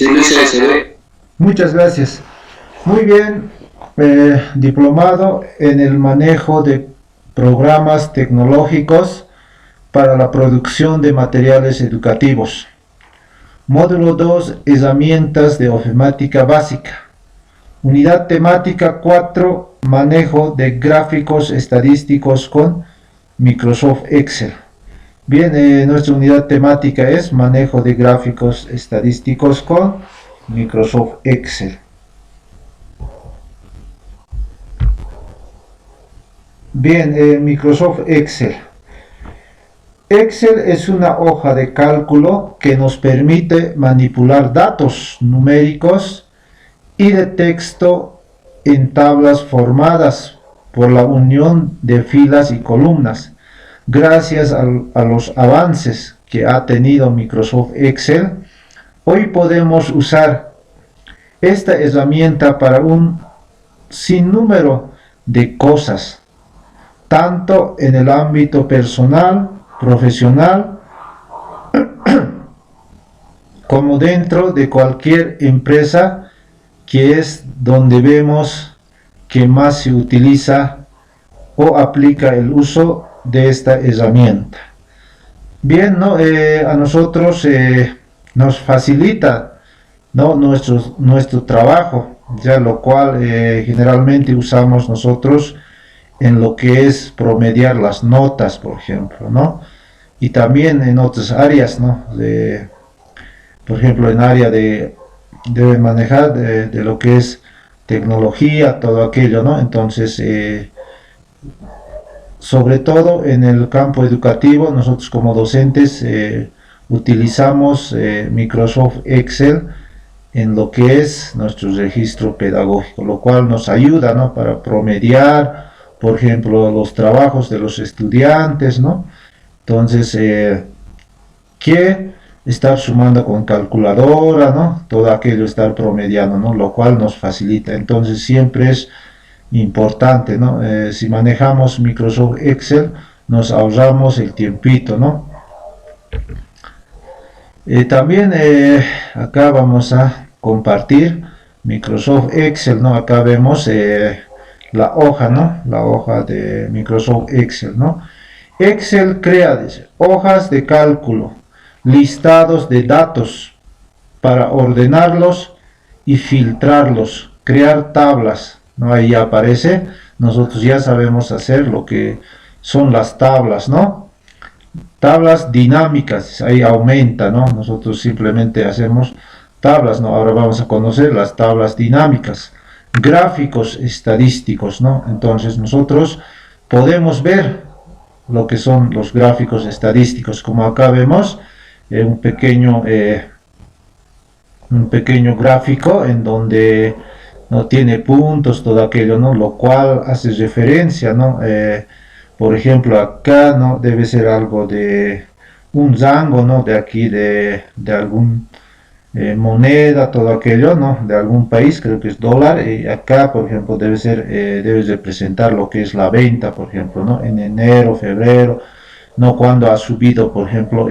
Sí, se ve. Muchas gracias. Muy bien, diplomado en el manejo de programas tecnológicos para la producción de materiales educativos. Módulo 2, herramientas de ofimática básica. Unidad temática 4, manejo de gráficos estadísticos con Microsoft Excel. Bien, nuestra unidad temática es manejo de gráficos estadísticos con Microsoft Excel. Bien, Microsoft Excel. Excel es una hoja de cálculo que nos permite manipular datos numéricos y de texto en tablas formadas por la unión de filas y columnas. Gracias a los avances que ha tenido Microsoft Excel, hoy podemos usar esta herramienta para un sinnúmero de cosas, tanto en el ámbito personal, profesional, como dentro de cualquier empresa, que es donde vemos que más se utiliza o aplica el uso de esta herramienta. Bien, ¿no? A nosotros nos facilita, ¿no? nuestro trabajo, ya lo cual generalmente usamos nosotros en lo que es promediar las notas, por ejemplo, ¿no? Y también en otras áreas, ¿no? Por ejemplo, en área de manejar de lo que es tecnología, todo aquello, ¿no? Entonces, sobre todo en el campo educativo, nosotros como docentes utilizamos Microsoft Excel en lo que es nuestro registro pedagógico, lo cual nos ayuda, ¿no? Para promediar, por ejemplo, los trabajos de los estudiantes, ¿no? Entonces, que estar sumando con calculadora, ¿no? Todo aquello estar promediando, ¿no? Lo cual nos facilita. Entonces, siempre es importante, ¿no? Si manejamos Microsoft Excel, nos ahorramos el tiempito, ¿no? También acá vamos a compartir Microsoft Excel, ¿no? Acá vemos la hoja, ¿no? La hoja de Microsoft Excel, ¿no? Excel crea, dice, hojas de cálculo, listados de datos para ordenarlos y filtrarlos, crear tablas, ¿no? Ahí aparece, nosotros ya sabemos hacer lo que son las tablas, ¿no? Tablas dinámicas, ahí aumenta, ¿no? Nosotros simplemente hacemos tablas, ¿no? Ahora vamos a conocer las tablas dinámicas. Gráficos estadísticos, ¿no? Entonces nosotros podemos ver lo que son los gráficos estadísticos, como acá vemos un pequeño gráfico en donde no tiene puntos, todo aquello, ¿no? Lo cual hace referencia, ¿no? Por ejemplo, acá, ¿no? Debe ser algo de un rango, ¿no? De aquí, de algún moneda, todo aquello, ¿no? De algún país, creo que es dólar, y acá, por ejemplo, debe representar lo que es la venta, por ejemplo, ¿no? En enero, febrero, ¿no? Cuando ha subido, por ejemplo,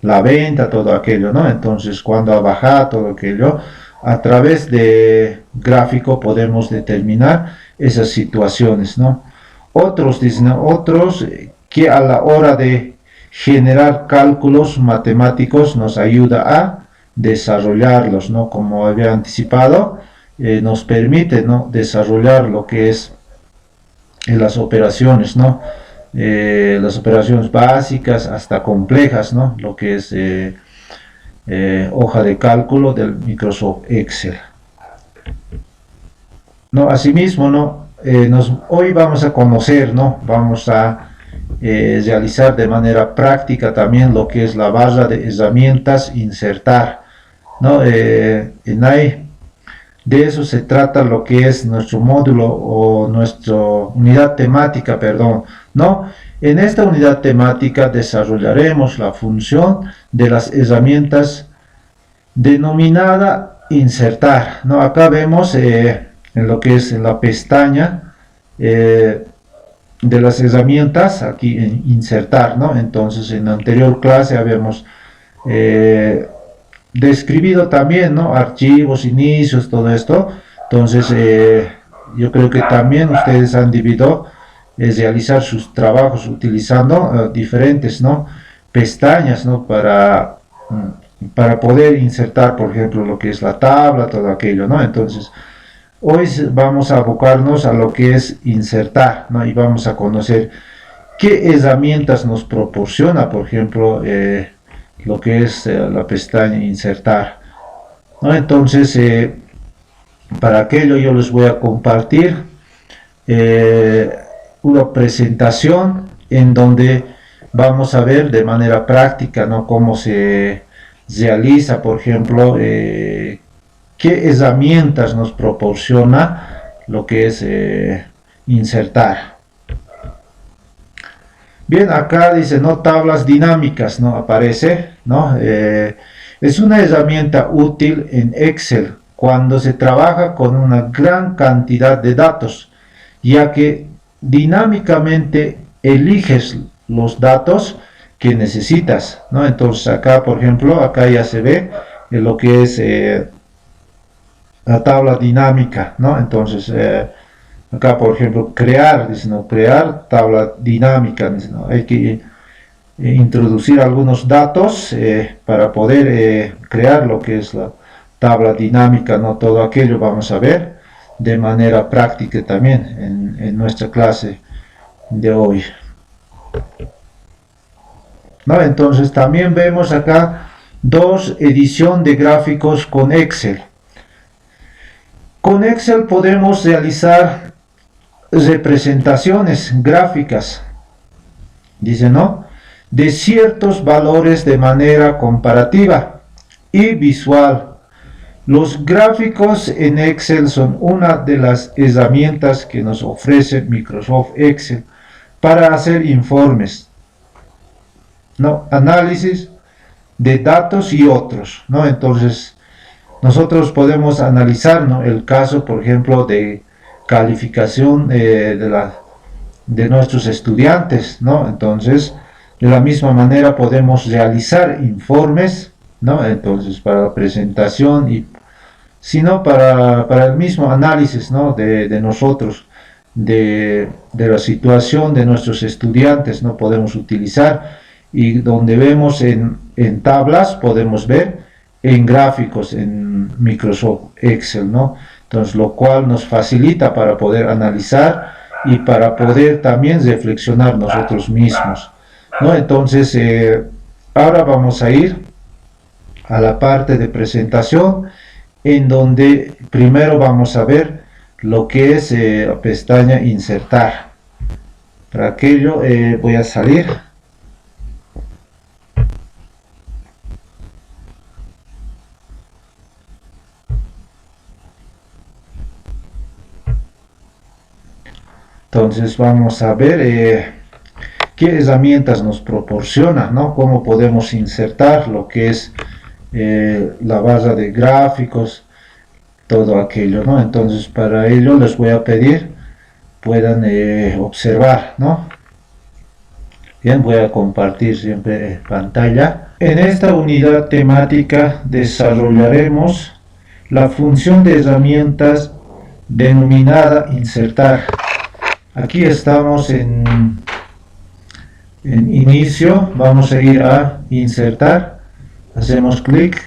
la venta, todo aquello, ¿no? Entonces, cuando ha bajado, todo aquello, a través de gráfico podemos determinar esas situaciones, ¿no? Otros dicen, otros que a la hora de generar cálculos matemáticos nos ayuda a desarrollarlos, ¿no? Como había anticipado, nos permite, ¿no? Desarrollar lo que es las operaciones, ¿no? Las operaciones básicas hasta complejas, ¿no? Lo que es hoja de cálculo del Microsoft Excel. ¿No? Asimismo, ¿no? Hoy vamos a conocer, ¿no? Vamos a realizar de manera práctica también lo que es la barra de herramientas insertar, ¿no? De eso se trata lo que es nuestro módulo o nuestra unidad temática, perdón, ¿no? En esta unidad temática desarrollaremos la función de las herramientas denominada insertar, ¿no? Acá vemos en lo que es en la pestaña de las herramientas, aquí en insertar, ¿no? Entonces en la anterior clase habíamos describido también, ¿no? Archivos, inicios, todo esto. Entonces, yo creo que también ustedes han debido realizar sus trabajos utilizando diferentes, ¿no? Pestañas, ¿no? Para poder insertar, por ejemplo, lo que es la tabla, todo aquello, ¿no? Entonces, hoy vamos a abocarnos a lo que es insertar, ¿no? Y vamos a conocer qué herramientas nos proporciona, por ejemplo, lo que es la pestaña insertar, ¿no? Entonces, para aquello yo les voy a compartir eh, una presentación en donde vamos a ver de manera práctica, ¿no? Cómo se realiza, por ejemplo, qué herramientas nos proporciona lo que es insertar. Bien, acá dice, ¿no? Tablas dinámicas, ¿no? Aparece, ¿no? Es una herramienta útil en Excel cuando se trabaja con una gran cantidad de datos, ya que dinámicamente eliges los datos que necesitas, ¿no? Entonces acá, por ejemplo, acá ya se ve lo que es la tabla dinámica, ¿no? Entonces, acá, por ejemplo, crear, dice, ¿no? Crear tabla dinámica, dice, ¿no? Hay que introducir algunos datos para poder crear lo que es la tabla dinámica, ¿no? Todo aquello vamos a ver de manera práctica también en nuestra clase de hoy, ¿no? Entonces también vemos acá dos edición de gráficos con Excel. Con Excel podemos realizar representaciones gráficas, dice, ¿no? De ciertos valores de manera comparativa y visual. Los gráficos en Excel son una de las herramientas que nos ofrece Microsoft Excel para hacer informes, ¿no? Análisis de datos y otros, ¿no? Entonces, nosotros podemos analizar, ¿no? El caso, por ejemplo, de calificación de nuestros estudiantes, ¿no? Entonces, de la misma manera podemos realizar informes, ¿no? Entonces, para la presentación y sino para el mismo análisis, ¿no? de nosotros, de la situación de nuestros estudiantes, ¿no? Podemos utilizar y donde vemos en tablas, podemos ver en gráficos en Microsoft Excel, ¿no? Entonces, lo cual nos facilita para poder analizar y para poder también reflexionar nosotros mismos, ¿no? Entonces, ahora vamos a ir a la parte de presentación, en donde primero vamos a ver lo que es la pestaña insertar. Para aquello voy a salir. Entonces vamos a ver qué herramientas nos proporciona, ¿no? Cómo podemos insertar lo que es la barra de gráficos, todo aquello, ¿no? Entonces para ello les voy a pedir puedan observar, ¿no? Bien, voy a compartir siempre pantalla. En esta unidad temática desarrollaremos la función de herramientas denominada insertar. Aquí estamos en inicio, vamos a ir a insertar, hacemos clic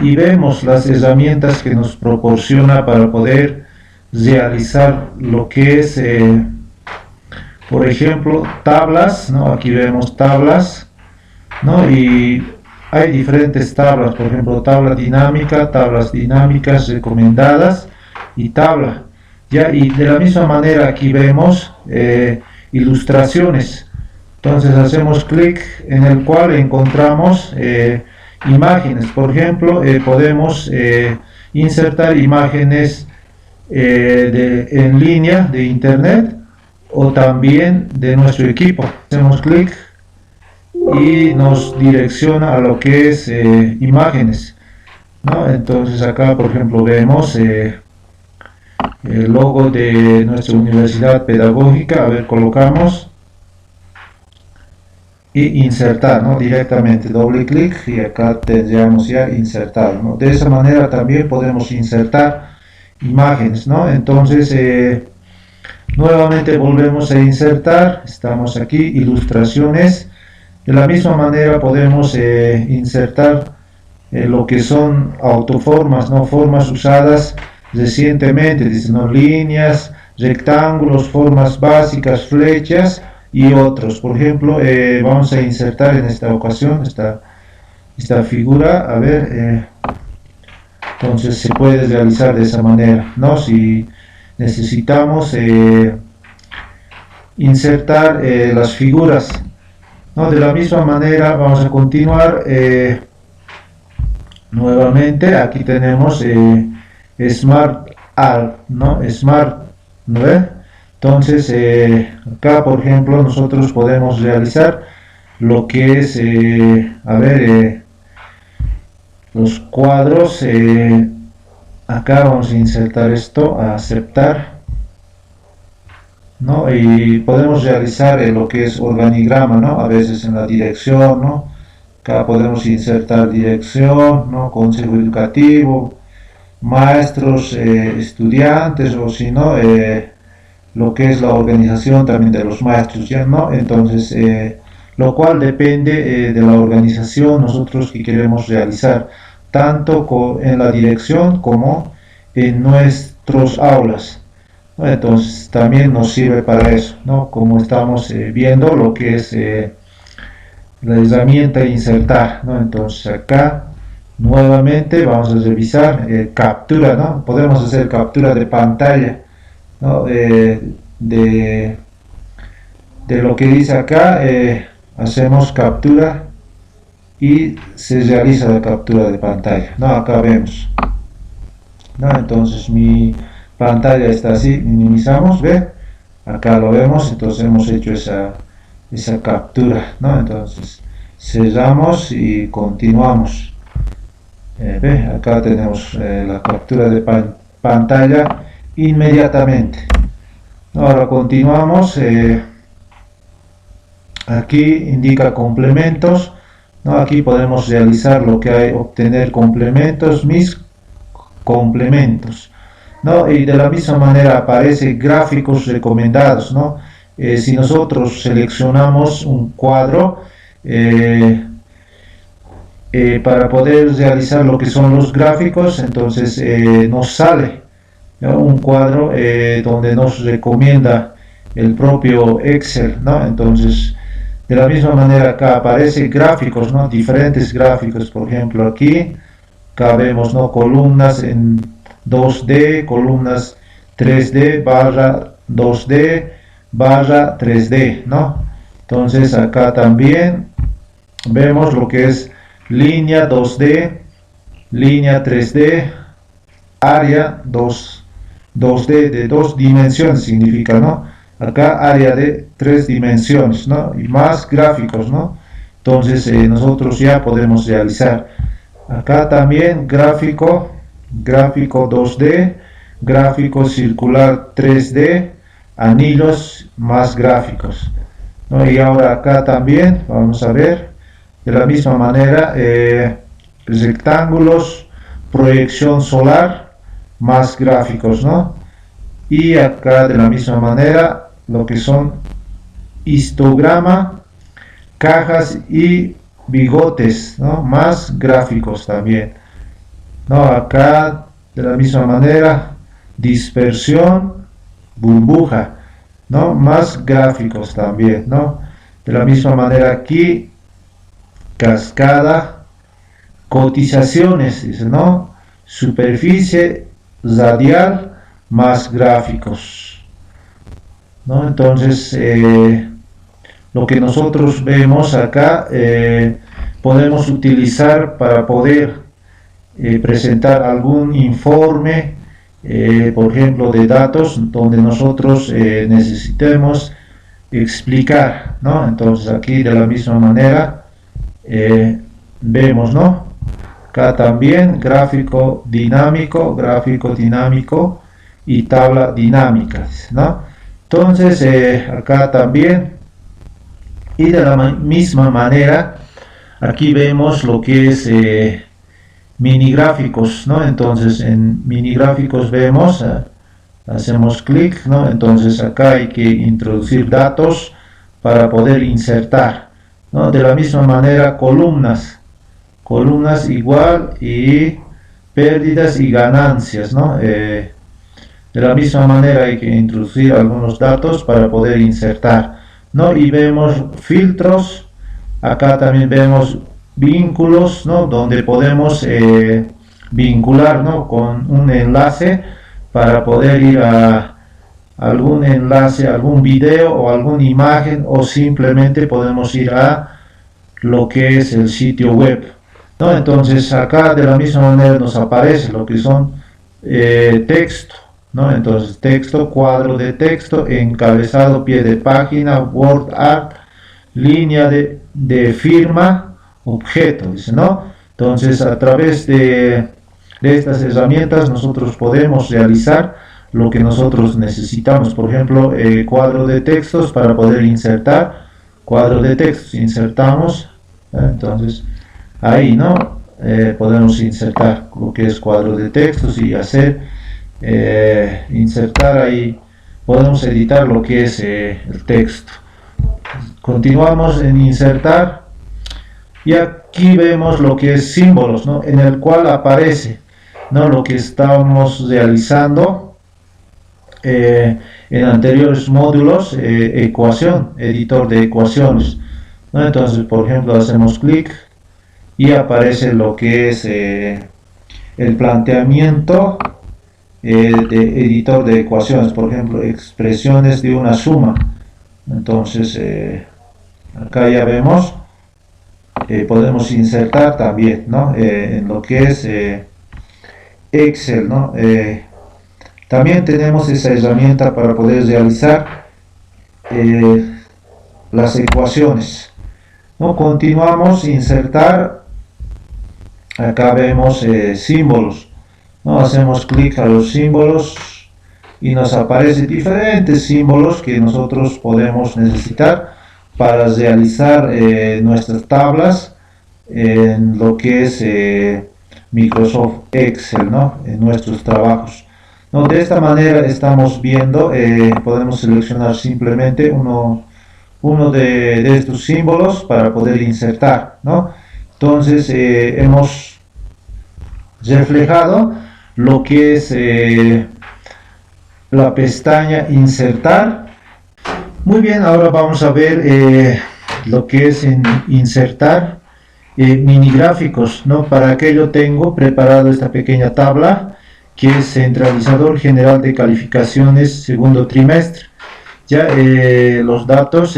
y vemos las herramientas que nos proporciona para poder realizar lo que es por ejemplo tablas, ¿no? Aquí vemos tablas, ¿no? Y hay diferentes tablas, por ejemplo tabla dinámica, tablas dinámicas recomendadas y tabla, ya, y de la misma manera aquí vemos ilustraciones. Entonces hacemos clic en el cual encontramos imágenes, por ejemplo podemos insertar imágenes en línea de internet o también de nuestro equipo. Hacemos clic y nos direcciona a lo que es imágenes, ¿no? Entonces acá por ejemplo vemos el logo de nuestra universidad pedagógica. A ver, colocamos y insertar, ¿no? Directamente doble clic y acá tendríamos ya insertar, ¿no? De esa manera también podemos insertar imágenes, ¿no? Entonces nuevamente volvemos a insertar, estamos aquí, ilustraciones. De la misma manera podemos insertar lo que son autoformas, ¿no? Formas usadas recientemente, dicen, ¿no? Líneas, rectángulos, formas básicas, flechas y otros. Por ejemplo, vamos a insertar en esta ocasión esta figura, a ver, entonces se puede realizar de esa manera, ¿no? Si necesitamos insertar las figuras, ¿no? De la misma manera vamos a continuar nuevamente. Aquí tenemos Smart Alt, ¿no? Smart, ¿no ve? Entonces acá por ejemplo nosotros podemos realizar lo que es a ver, los cuadros. Acá vamos a insertar esto, a aceptar, ¿no? Y podemos realizar lo que es organigrama, ¿no? A veces en la dirección, ¿no? Acá podemos insertar dirección, ¿no? Consejo educativo, maestros, estudiantes, o si no, lo que es la organización también de los maestros, ¿ya? ¿No? Entonces, lo cual depende de la organización nosotros que queremos realizar, tanto en la dirección como en nuestros aulas, ¿no? Entonces, también nos sirve para eso, ¿no? Como estamos viendo lo que es la herramienta insertar, ¿no? Entonces, acá nuevamente vamos a revisar captura, ¿no? Podemos hacer captura de pantalla, ¿no? De lo que dice acá, hacemos captura y se realiza la captura de pantalla, ¿no? Acá vemos, ¿no? Entonces mi pantalla está así, minimizamos, ¿ve? Acá lo vemos, entonces hemos hecho esa captura, ¿no? Entonces cerramos y continuamos. ¿Ve? Acá tenemos la captura de pantalla inmediatamente. Ahora continuamos. Aquí indica complementos, ¿no? Aquí podemos realizar lo que hay, obtener complementos, mis complementos, ¿no? Y de la misma manera aparece gráficos recomendados, ¿no? Si nosotros seleccionamos un cuadro para poder realizar lo que son los gráficos, entonces nos sale, ¿no? Un cuadro donde nos recomienda el propio Excel, ¿no? Entonces de la misma manera acá aparece gráficos, ¿no? Diferentes gráficos, por ejemplo aquí acá vemos, ¿no? Columnas en 2D, columnas 3D barra 2D barra 3D, ¿no? Entonces acá también vemos lo que es línea 2D, línea 3D, área 2D de 2 dimensiones significa, ¿no? Acá área de 3 dimensiones, ¿no? Y más gráficos, ¿no? Entonces nosotros ya podemos realizar acá también gráfico 2D, gráfico circular 3D, anillos más gráficos, ¿no? Y ahora acá también vamos a ver de la misma manera rectángulos, proyección solar más gráficos, ¿no? Y acá de la misma manera lo que son histograma, cajas y bigotes, ¿no? Más gráficos también, ¿no? Acá de la misma manera dispersión, burbuja, ¿no? Más gráficos también, ¿no? De la misma manera aquí cascada, cotizaciones, dice, ¿no? Superficie radial más gráficos, ¿no? Entonces lo que nosotros vemos acá podemos utilizar para poder presentar algún informe, por ejemplo de datos donde nosotros necesitemos explicar, ¿no? Entonces aquí de la misma manera vemos, ¿no? Acá también gráfico dinámico y tabla dinámica, ¿no? Entonces acá también Y de la misma manera, aquí vemos lo que es mini gráficos, ¿no? Entonces en mini gráficos vemos, hacemos clic, ¿no? Entonces acá hay que introducir datos para poder insertar, ¿no? De la misma manera columnas igual, y pérdidas y ganancias, ¿no? De la misma manera hay que introducir algunos datos para poder insertar, ¿no? Y vemos filtros, acá también vemos vínculos, ¿no? Donde podemos vincular, ¿no? Con un enlace para poder ir a algún enlace, algún video o alguna imagen, o simplemente podemos ir a lo que es el sitio web, ¿no? Entonces acá de la misma manera nos aparece lo que son texto, ¿no? Entonces texto, cuadro de texto, encabezado, pie de página, word art, línea de firma, objeto, dice, ¿no? Entonces a través de estas herramientas nosotros podemos realizar lo que nosotros necesitamos. Por ejemplo, cuadro de textos, para poder insertar cuadro de textos, insertamos, entonces ahí, ¿no? Podemos insertar lo que es cuadro de textos y hacer insertar ahí, podemos editar lo que es el texto. Continuamos en insertar y aquí vemos lo que es símbolos, ¿no? En el cual aparece, ¿no? Lo que estamos realizando en anteriores módulos, ecuación, editor de ecuaciones, ¿no? Entonces, por ejemplo, hacemos clic y aparece lo que es el planteamiento de editor de ecuaciones, por ejemplo, expresiones de una suma. Entonces acá ya vemos, podemos insertar también, ¿no? En lo que es Excel, ¿no? También tenemos esa herramienta para poder realizar las ecuaciones, ¿no? Continuamos, insertar, acá vemos símbolos, ¿no? Hacemos clic a los símbolos y nos aparecen diferentes símbolos que nosotros podemos necesitar para realizar nuestras tablas en lo que es Microsoft Excel, ¿no? En nuestros trabajos, ¿no? De esta manera estamos viendo, podemos seleccionar simplemente uno de estos símbolos para poder insertar, ¿no? Entonces hemos reflejado lo que es la pestaña insertar. Muy bien, ahora vamos a ver lo que es en insertar mini gráficos, ¿no? Para aquello tengo preparado esta pequeña tabla que es centralizador general de calificaciones segundo trimestre. Ya los datos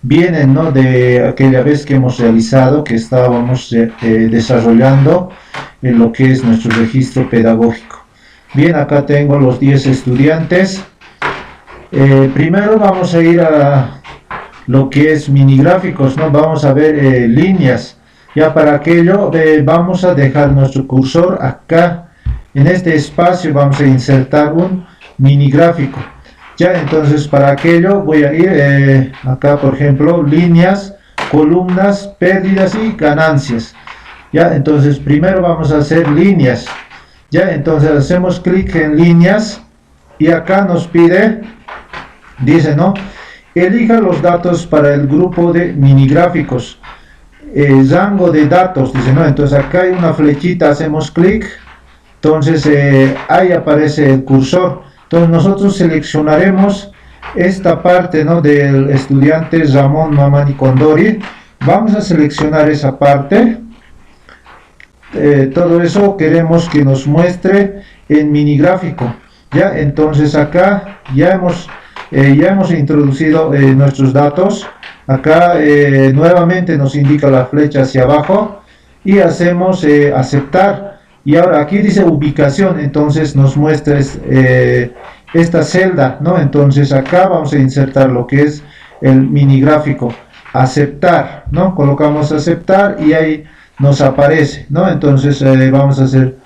vienen, ¿no? De aquella vez que hemos realizado, que estábamos desarrollando en lo que es nuestro registro pedagógico. Bien, acá tengo los 10 estudiantes. Primero vamos a ir a lo que es mini gráficos, ¿no? Vamos a ver líneas. Ya para aquello vamos a dejar nuestro cursor acá en este espacio, vamos a insertar un mini gráfico. Ya, entonces para aquello voy a ir acá, por ejemplo, líneas, columnas, pérdidas y ganancias. Ya, entonces primero vamos a hacer líneas. Ya, entonces hacemos clic en líneas y acá nos pide, dice, ¿no? Elija los datos para el grupo de mini gráficos. Rango de datos, dice, ¿no? Entonces acá hay una flechita, hacemos clic, entonces ahí aparece el cursor. Entonces nosotros seleccionaremos esta parte, ¿no? Del estudiante Ramón Mamani Condori. Vamos a seleccionar esa parte. Todo eso queremos que nos muestre en mini gráfico. Ya, entonces acá ya hemos introducido nuestros datos. Acá nuevamente nos indica la flecha hacia abajo y hacemos aceptar. Y ahora aquí dice ubicación, entonces nos muestra esta celda, ¿no? Entonces acá vamos a insertar lo que es el mini gráfico, aceptar, ¿no? Colocamos aceptar y ahí nos aparece, ¿no? Entonces vamos a hacer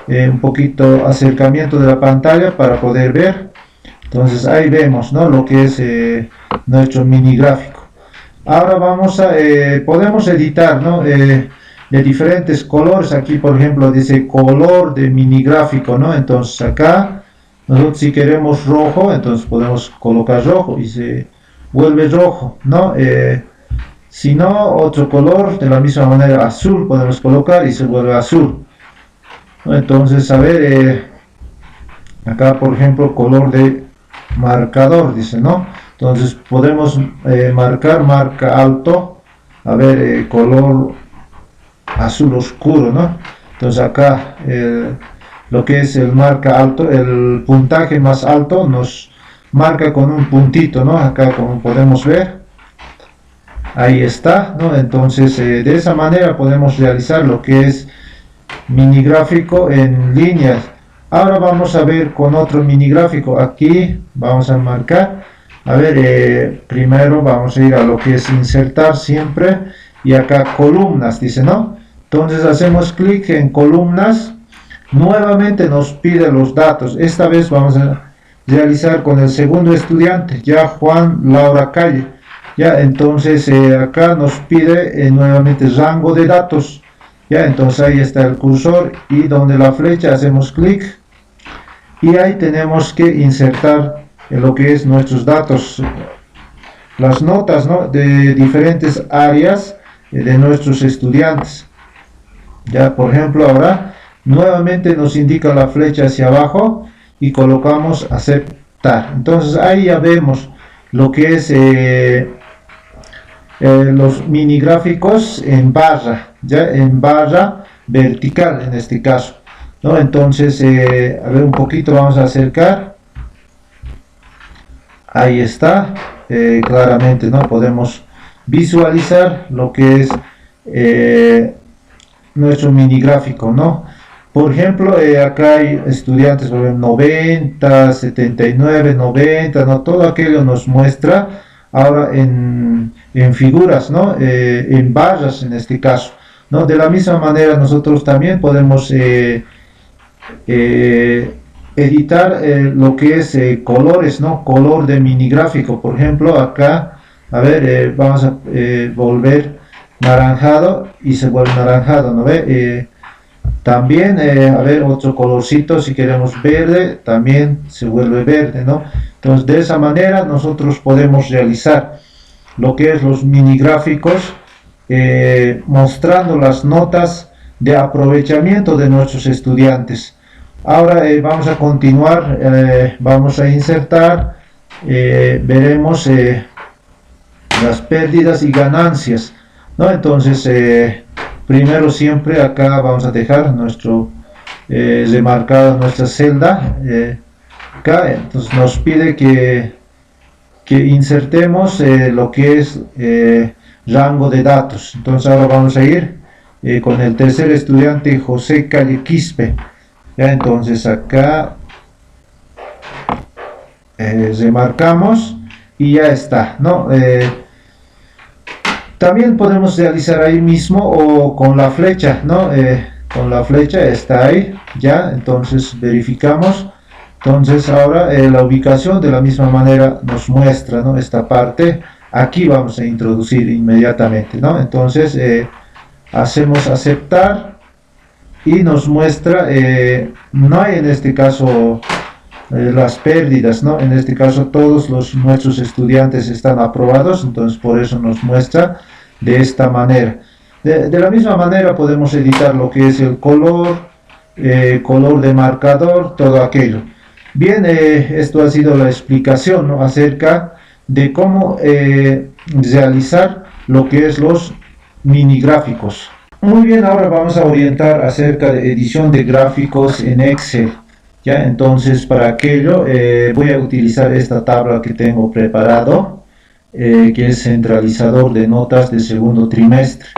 un poquito acercamiento de la pantalla para poder ver. Entonces ahí vemos, ¿no? Lo que es nuestro mini gráfico. Ahora vamos a, podemos editar, ¿no? De diferentes colores. Aquí, por ejemplo, dice color de mini gráfico, ¿no? Entonces acá, nosotros si queremos rojo, entonces podemos colocar rojo y se vuelve rojo, ¿no? Si no, otro color, de la misma manera azul podemos colocar y se vuelve azul, ¿no? Entonces, a ver, acá, por ejemplo, color de marcador, dice, ¿no? Entonces podemos marca alto, a ver, color azul oscuro, ¿no? Entonces acá lo que es el marca alto, el puntaje más alto nos marca con un puntito, ¿no? Acá como podemos ver, ahí está, ¿no? Entonces de esa manera podemos realizar lo que es mini gráfico en líneas. Ahora vamos a ver con otro mini gráfico. Aquí vamos a marcar, a ver, primero vamos a ir a lo que es insertar siempre, y acá columnas, dice, ¿no? Entonces hacemos clic en columnas, nuevamente nos pide los datos. Esta vez vamos a realizar con el segundo estudiante, ya Juan Laura Calle. Ya, entonces acá nos pide nuevamente rango de datos. Ya, entonces ahí está el cursor y donde la flecha hacemos clic y ahí tenemos que insertar lo que es nuestros datos, las notas, ¿no? De diferentes áreas de nuestros estudiantes. Ya, por ejemplo, ahora nuevamente nos indica la flecha hacia abajo y colocamos aceptar. Entonces ahí ya vemos lo que es los mini gráficos en barra, ya en barra vertical en este caso, ¿no? Entonces a ver, un poquito vamos a acercar, ahí está, claramente, ¿no? Podemos visualizar lo que es nuestro mini gráfico, ¿no? Por ejemplo, acá hay estudiantes, por ejemplo, 90, 79, 90, ¿no? Todo aquello nos muestra ahora en figuras, ¿no? En barras en este caso, ¿no? De la misma manera nosotros también podemos editar lo que es colores, ¿no? Color de mini gráfico, por ejemplo, acá, a ver, vamos a volver naranjado y se vuelve naranjado, ¿no ve? También, a ver, otro colorcito, si queremos verde, también se vuelve verde, ¿no? Entonces, de esa manera nosotros podemos realizar lo que es los mini gráficos, mostrando las notas de aprovechamiento de nuestros estudiantes. Ahora vamos a continuar, vamos a insertar, veremos las pérdidas y ganancias, ¿no? Entonces, primero siempre acá vamos a dejar nuestro remarcada nuestra celda, acá, entonces nos pide que insertemos lo que es rango de datos. Entonces ahora vamos a ir con el tercer estudiante José Calle Quispe. Ya, entonces acá remarcamos y ya está, ¿no? También podemos realizar ahí mismo o con la flecha, ¿no? Con la flecha está ahí, ya, entonces verificamos. Entonces ahora la ubicación de la misma manera nos muestra, ¿no? Esta parte, aquí vamos a introducir inmediatamente, ¿no? Entonces hacemos aceptar y nos muestra, no hay en este caso las pérdidas, ¿no? En este caso todos nuestros estudiantes están aprobados, entonces por eso nos muestra de esta manera. De la misma manera podemos editar lo que es el color, color de marcador, todo aquello. Bien, esto ha sido la explicación, ¿no? Acerca de cómo realizar lo que es los mini gráficos. Muy bien, ahora vamos a orientar acerca de edición de gráficos en Excel. Ya, entonces para aquello voy a utilizar esta tabla que tengo preparado, que es centralizador de notas de segundo trimestre.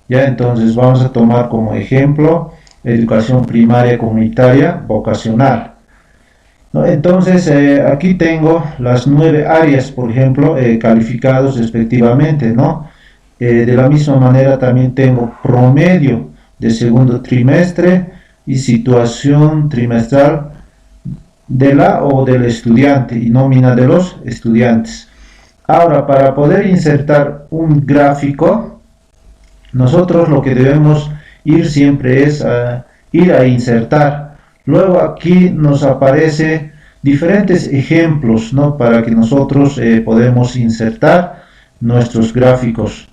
Ya, entonces vamos a tomar como ejemplo educación primaria comunitaria vocacional, ¿no? Entonces aquí tengo las 9 áreas, por ejemplo, calificados respectivamente, ¿no? De la misma manera también tengo promedio de segundo trimestre y situación trimestral de la o del estudiante y nómina de los estudiantes. Ahora, para poder insertar un gráfico, nosotros lo que debemos ir siempre es a ir a insertar. Luego aquí nos aparece diferentes ejemplos, ¿no? Para que nosotros podemos insertar nuestros gráficos,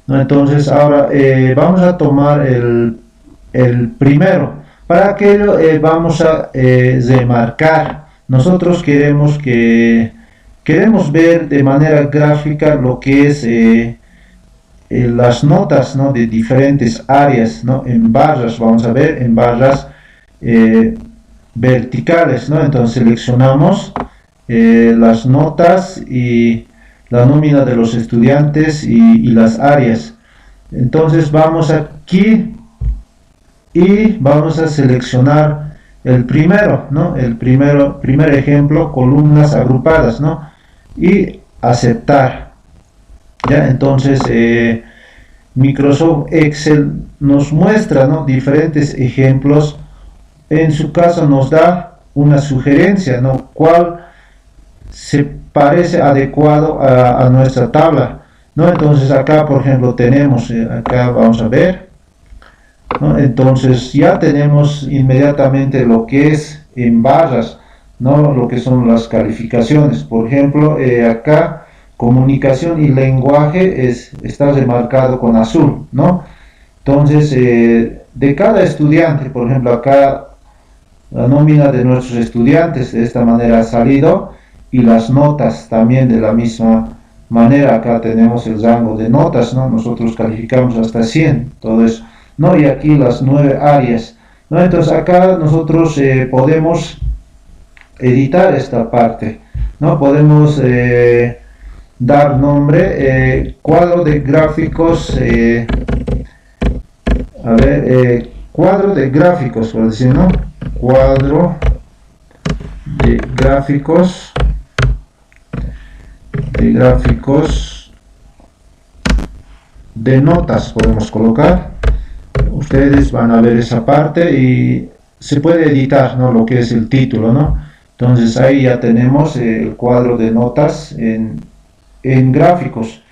¿no? Entonces ahora vamos a tomar el primero. Para aquello vamos a remarcar. Nosotros queremos ver de manera gráfica lo que es las notas, ¿no? De diferentes áreas, ¿no? En barras, vamos a ver, en barras eh, verticales, ¿no? Entonces seleccionamos las notas y la nómina de los estudiantes y las áreas. Entonces vamos aquí y vamos a seleccionar el primero, ¿no? Primer ejemplo, columnas agrupadas, ¿no? Y aceptar. ¿Ya? Entonces Microsoft Excel nos muestra, ¿no? Diferentes ejemplos. En su caso nos da una sugerencia, ¿no? ¿Cuál se parece adecuado a nuestra tabla? ¿No? Entonces acá, por ejemplo, tenemos, acá vamos a ver, ¿no? Entonces ya tenemos inmediatamente lo que es en barras, ¿no? Lo que son las calificaciones. Por ejemplo, acá comunicación y lenguaje está remarcado con azul, ¿no? Entonces, de cada estudiante, por ejemplo, acá la nómina de nuestros estudiantes de esta manera ha salido y las notas también de la misma manera. Acá tenemos el rango de notas, ¿no? Nosotros calificamos hasta 100, todo eso, ¿no? Y aquí las 9 áreas, ¿no? Entonces acá nosotros podemos editar esta parte, ¿no? Podemos dar nombre, cuadro de gráficos, cuadro de gráficos, por decir, ¿no? Cuadro de gráficos, de notas podemos colocar. Ustedes van a ver esa parte y se puede editar, ¿no? Lo que es el título, ¿no? Entonces ahí ya tenemos el cuadro de notas en gráficos,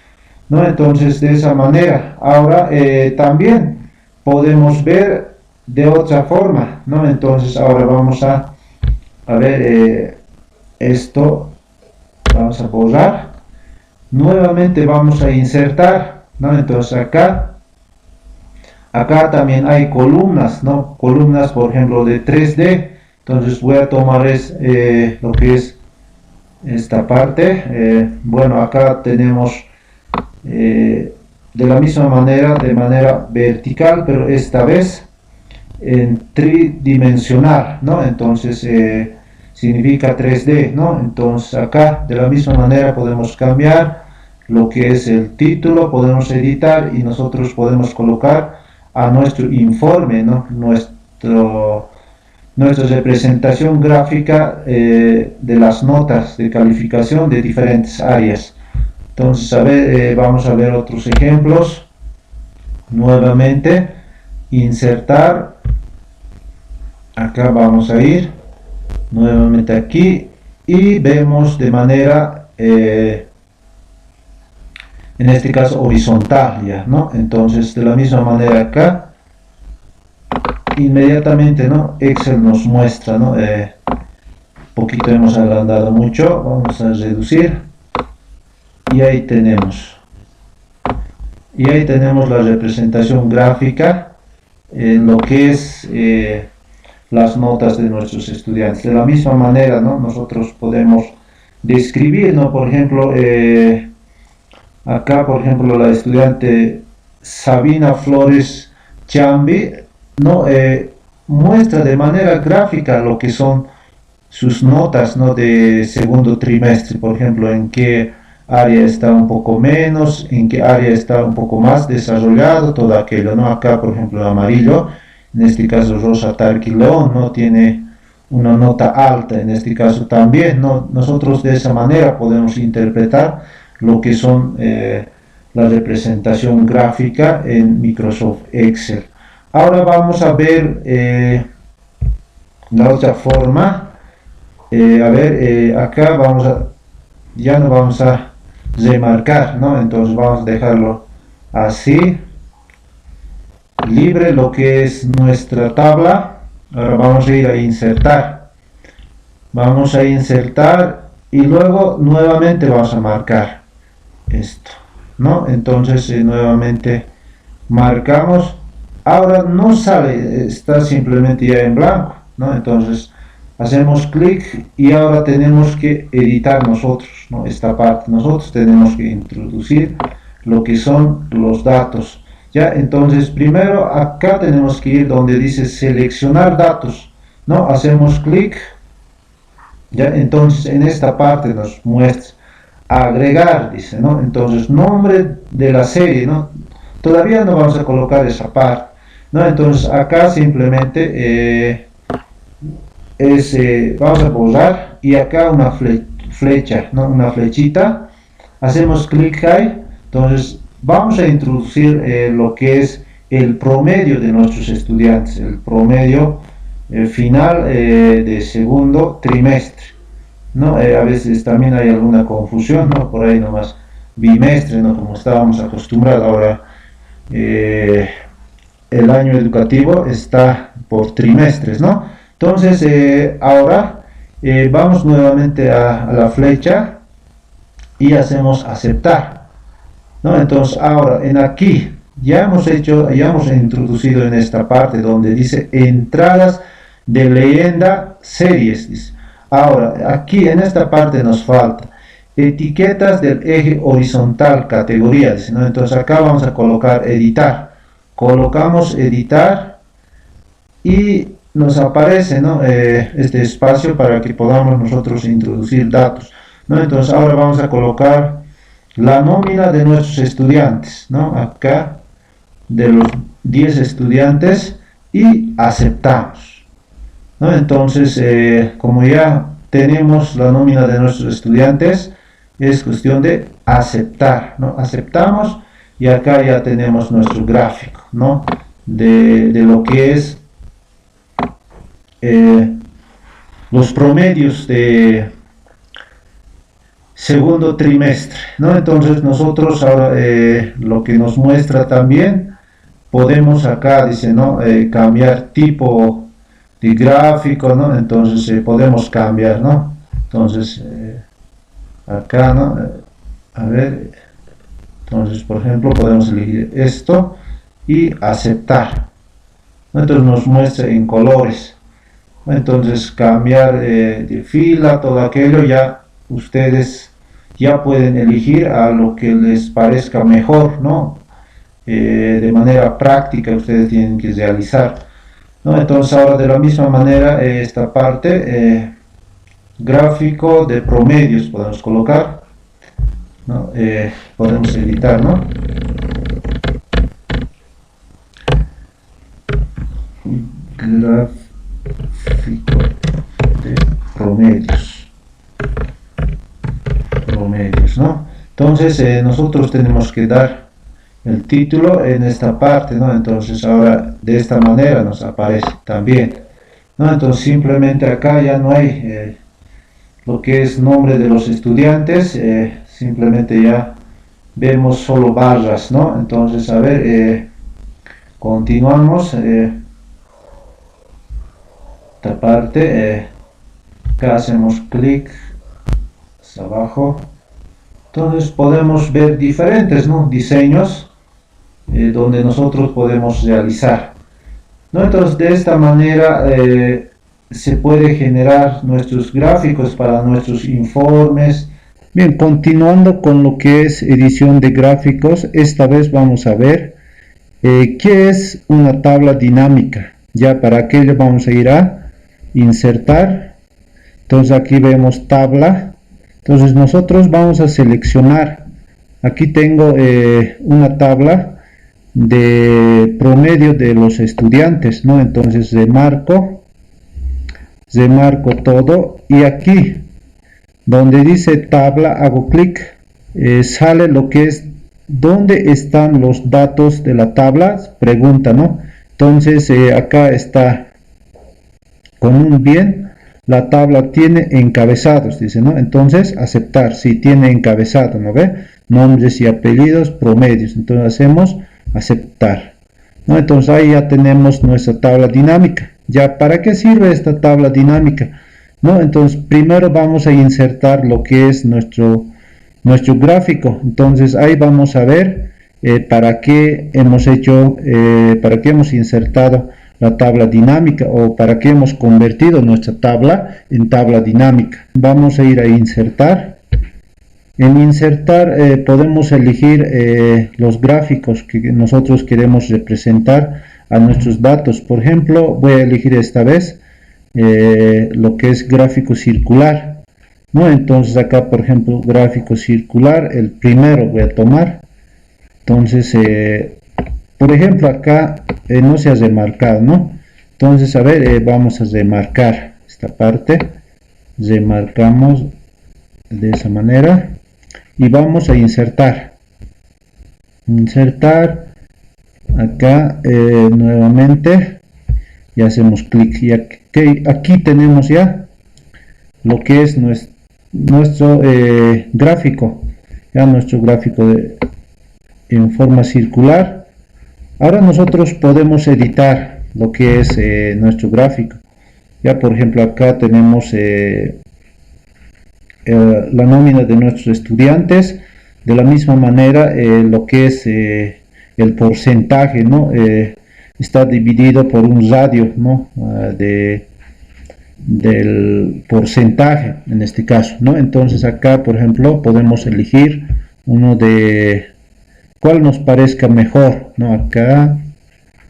¿no? Entonces de esa manera. Ahora también podemos ver de otra forma, ¿no? Entonces ahora vamos a ver esto, vamos a borrar, nuevamente vamos a insertar, ¿no? Entonces acá también hay columnas, ¿no? Columnas, por ejemplo, de 3D. Entonces voy a tomar lo que es esta parte. Bueno, acá tenemos de la misma manera, de manera vertical, pero esta vez en tridimensional, ¿no? Entonces significa 3D, ¿no? Entonces acá de la misma manera podemos cambiar lo que es el título, podemos editar y nosotros podemos colocar a nuestro informe, ¿no? Nuestra representación gráfica de las notas de calificación de diferentes áreas. Entonces, a ver, vamos a ver otros ejemplos. Nuevamente, insertar. Acá vamos a ir nuevamente aquí y vemos de manera, en este caso horizontal, ya, ¿no? Entonces, de la misma manera acá, inmediatamente, ¿no? Excel nos muestra, ¿no? Poquito hemos agrandado mucho, vamos a reducir y ahí tenemos la representación gráfica en lo que es las notas de nuestros estudiantes. De la misma manera, ¿no? Nosotros podemos describir, ¿no? Por ejemplo, acá, por ejemplo, la estudiante Sabina Flores Chambi, ¿no? Muestra de manera gráfica lo que son sus notas, ¿no? De segundo trimestre, por ejemplo, en qué área está un poco menos, en qué área está un poco más desarrollado, todo aquello, ¿no? Acá, por ejemplo, amarillo, en este caso Rosa Tarqui León, ¿no? Tiene una nota alta, en este caso también, ¿no? Nosotros de esa manera podemos interpretar lo que son la representación gráfica en Microsoft Excel. Ahora vamos a ver la otra forma. Acá ya no vamos a remarcar, ¿no? Entonces vamos a dejarlo así, libre lo que es nuestra tabla. Ahora vamos a ir a insertar, vamos a insertar y luego nuevamente vamos a marcar esto, ¿no? Entonces nuevamente marcamos. Ahora no sale, está simplemente ya en blanco, ¿no? Entonces hacemos clic y ahora tenemos que editar nosotros, ¿no? Esta parte nosotros tenemos que introducir lo que son los datos. Ya, entonces primero acá tenemos que ir donde dice seleccionar datos, ¿no? Hacemos clic, ya, entonces en esta parte nos muestra agregar, dice, ¿no? Entonces nombre de la serie, ¿no? Todavía no vamos a colocar esa parte, ¿no? Entonces acá simplemente vamos a borrar y acá una flecha, ¿no? Una flechita, hacemos clic ahí. Entonces vamos a introducir lo que es el promedio de nuestros estudiantes, el promedio final de segundo trimestre, ¿no? A veces también hay alguna confusión, ¿no? Por ahí nomás bimestre, ¿no? Como estábamos acostumbrados. Ahora el año educativo está por trimestres, ¿no? Entonces ahora vamos nuevamente a la flecha y hacemos aceptar, ¿no? Entonces ahora en aquí ya hemos introducido en esta parte donde dice entradas de leyenda series, dice. Ahora aquí en esta parte nos falta etiquetas del eje horizontal categorías, ¿no? Entonces acá vamos a colocar editar, colocamos editar y nos aparece, ¿no? Este espacio para que podamos nosotros introducir datos, ¿no? Entonces ahora vamos a colocar la nómina de nuestros estudiantes, ¿no? Acá de los 10 estudiantes y aceptamos, ¿no? Entonces como ya tenemos la nómina de nuestros estudiantes, es cuestión de aceptar, ¿no? Aceptamos y acá ya tenemos nuestro gráfico, ¿no? De lo que es los promedios de segundo trimestre, ¿no? Entonces nosotros ahora lo que nos muestra también, podemos acá, dice, ¿no? Cambiar tipo de gráfico, ¿no? Entonces podemos cambiar, ¿no? Entonces acá, ¿no? A ver, entonces por ejemplo podemos elegir esto y aceptar, ¿no? Entonces nos muestra en colores. Entonces cambiar de fila, todo aquello, ya ustedes ya pueden elegir a lo que les parezca mejor, ¿no? De manera práctica ustedes tienen que realizar, ¿no? Entonces ahora de la misma manera esta parte gráfico de promedios podemos colocar, ¿no? Podemos editar, ¿no? Gráfico de promedios, ¿no? Entonces nosotros tenemos que dar el título en esta parte, ¿no? Entonces ahora de esta manera nos aparece también, ¿no? Entonces simplemente acá ya no hay lo que es nombre de los estudiantes, simplemente ya vemos solo barras, ¿no? Entonces a ver, continuamos esta parte, acá hacemos clic hacia abajo. Entonces podemos ver diferentes, ¿no? Diseños donde nosotros podemos realizar, ¿no? Entonces de esta manera se puede generar nuestros gráficos para nuestros informes. Bien, continuando con lo que es edición de gráficos, esta vez vamos a ver qué es una tabla dinámica. Ya para aquello vamos a ir a insertar. Entonces aquí vemos tabla. Entonces nosotros vamos a seleccionar, aquí tengo una tabla de promedio de los estudiantes, ¿no? Entonces remarco todo y aquí donde dice tabla hago clic, sale lo que es dónde están los datos de la tabla, pregunta, ¿no? Entonces acá está con un bien, la tabla tiene encabezados, dice, ¿no? Entonces, aceptar, si tiene encabezado, ¿no ve? Nombres y apellidos, promedios. Entonces hacemos aceptar, ¿no? Entonces ahí ya tenemos nuestra tabla dinámica. ¿Ya para qué sirve esta tabla dinámica? ¿No? Entonces primero vamos a insertar lo que es nuestro gráfico. Entonces ahí vamos a ver para qué hemos hecho, para qué hemos insertado la tabla dinámica o para qué hemos convertido nuestra tabla en tabla dinámica. Vamos a ir a insertar. En insertar podemos elegir los gráficos que nosotros queremos representar a nuestros datos. Por ejemplo, voy a elegir esta vez lo que es gráfico circular, ¿no? Entonces acá, por ejemplo, gráfico circular, el primero voy a tomar. Entonces, por ejemplo, acá no se ha remarcado, ¿no? Entonces, a ver, vamos a remarcar esta parte. Remarcamos de esa manera. Y vamos a insertar. Insertar. Acá nuevamente. Y hacemos clic. Y aquí tenemos ya lo que es nuestro gráfico. Ya nuestro gráfico en forma circular. Ahora nosotros podemos editar lo que es nuestro gráfico. Ya por ejemplo acá tenemos la nómina de nuestros estudiantes. De la misma manera lo que es el porcentaje, ¿no? Está dividido por un radio, ¿no? Del porcentaje en este caso, ¿no? Entonces acá por ejemplo podemos elegir uno de cuál nos parezca mejor, ¿no? Acá,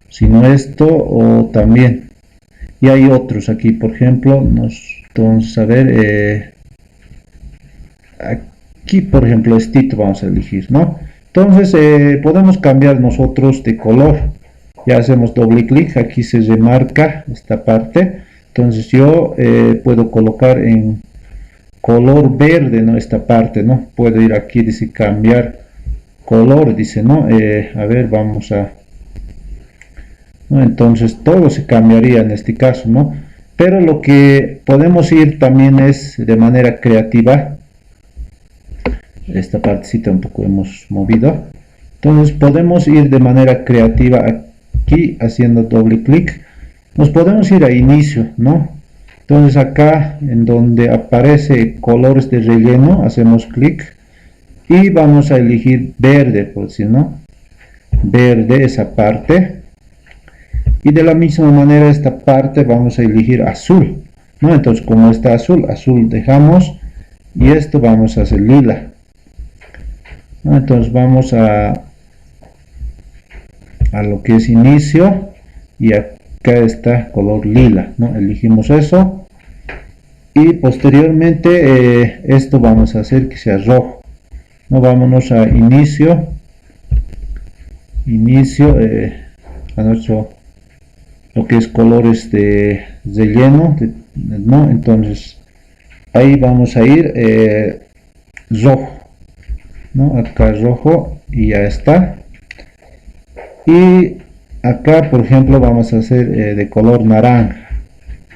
sino esto o también. Y hay otros aquí, por ejemplo, entonces a ver, aquí por ejemplo este vamos a elegir, ¿no? Entonces podemos cambiar nosotros de color. Ya hacemos doble clic, aquí se remarca esta parte. Entonces yo puedo colocar en color verde, ¿no? Esta parte, ¿no? Puedo ir aquí, dice cambiar color, dice, ¿no? A ver, vamos a... ¿no? Entonces todo se cambiaría en este caso, ¿no? Pero lo que podemos ir también es de manera creativa. Esta partecita un poco hemos movido. Entonces podemos ir de manera creativa aquí haciendo doble clic. Nos podemos ir a inicio, ¿no? Entonces acá en donde aparece colores de relleno hacemos clic y vamos a elegir verde, por decir, ¿no? Verde, esa parte. Y de la misma manera esta parte vamos a elegir azul, ¿no? Entonces como está azul, azul dejamos y esto vamos a hacer lila, ¿no? Entonces vamos a lo que es inicio y acá está color lila, ¿no? Elegimos eso y posteriormente esto vamos a hacer que sea rojo, ¿no? Vámonos a inicio a nuestro lo que es colores de relleno, ¿no? Entonces ahí vamos a ir rojo, ¿no? Acá rojo y ya está. Y acá por ejemplo vamos a hacer de color naranja,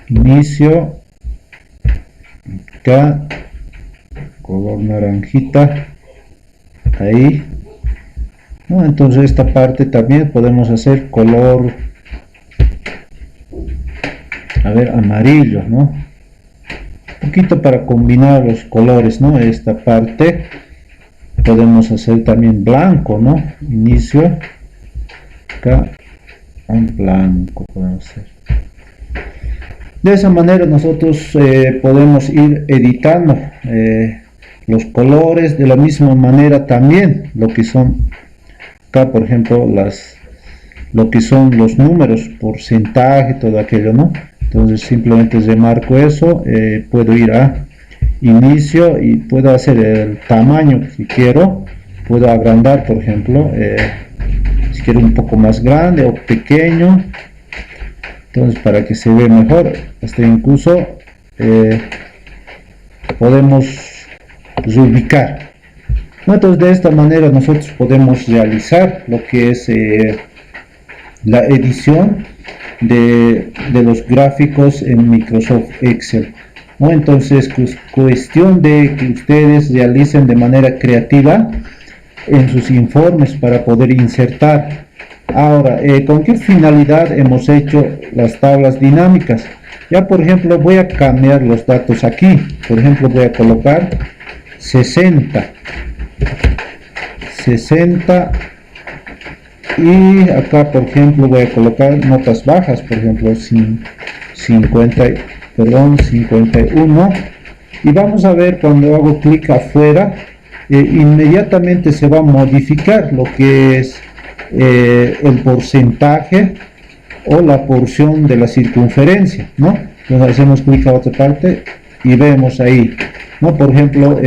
inicio, acá color naranjita, ahí, ¿no? Entonces esta parte también podemos hacer color, a ver, amarillo, ¿no? Un poquito para combinar los colores, ¿no? Esta parte podemos hacer también blanco, ¿no? Inicio, acá un blanco podemos hacer. De esa manera nosotros podemos ir editando los colores. De la misma manera también lo que son acá por ejemplo lo que son los números, porcentaje, todo aquello, ¿no? Entonces simplemente remarco eso, puedo ir a inicio y puedo hacer el tamaño que quiero, puedo agrandar por ejemplo, si quiero un poco más grande o pequeño, entonces para que se vea mejor, hasta incluso podemos reubicar, ¿no? Entonces de esta manera nosotros podemos realizar lo que es la edición de los gráficos en Microsoft Excel. ¿no? Entonces, pues, cuestión de que ustedes realicen de manera creativa en sus informes para poder insertar. Ahora, ¿con qué finalidad hemos hecho las tablas dinámicas? Ya, por ejemplo, voy a cambiar los datos aquí. Por ejemplo, voy a colocar 60 y acá, por ejemplo, voy a colocar notas bajas, por ejemplo, 51, y vamos a ver cuando hago clic afuera, inmediatamente se va a modificar lo que es el porcentaje o la porción de la circunferencia, ¿no? Entonces hacemos clic a otra parte y vemos ahí, ¿no? Por ejemplo,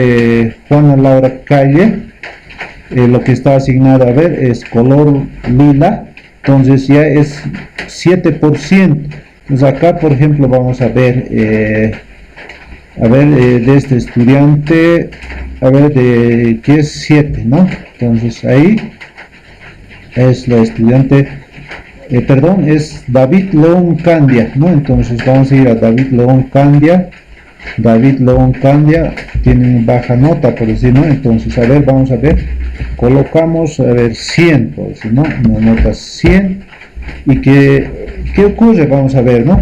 Juana Laura Calle, lo que está asignado a ver es color lila, entonces ya es 7%. Entonces acá, por ejemplo, vamos a ver, de este estudiante, a ver, de que es 7, ¿no? Entonces ahí es la estudiante, perdón, es David León Candia, ¿no? Entonces vamos a ir a David León Candia. David León Candia tiene baja nota, por decir, ¿no? Entonces, a ver, vamos a ver, colocamos, a ver, 100, por decir, ¿no? Una nota 100, y ¿qué ocurre? Vamos a ver, ¿no?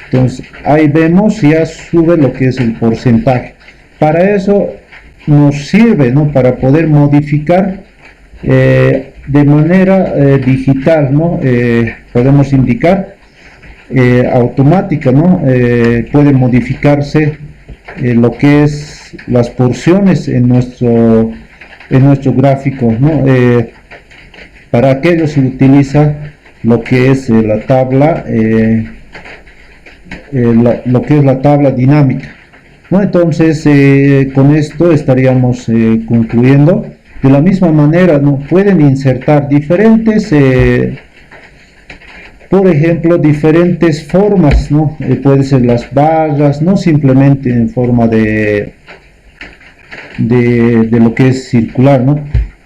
Entonces, ahí vemos, ya sube lo que es el porcentaje. Para eso nos sirve, ¿no? Para poder modificar de manera digital, ¿no? Podemos indicar automática, ¿no? Puede modificarse lo que es las porciones en nuestro gráfico, ¿no? Para aquello se utiliza lo que es la tabla, lo que es la tabla dinámica, ¿no? Entonces, con esto estaríamos concluyendo. De la misma manera, ¿no? Pueden insertar diferentes por ejemplo, diferentes formas, ¿no? Puede ser las barras, no simplemente en forma de lo que es circular, ¿no?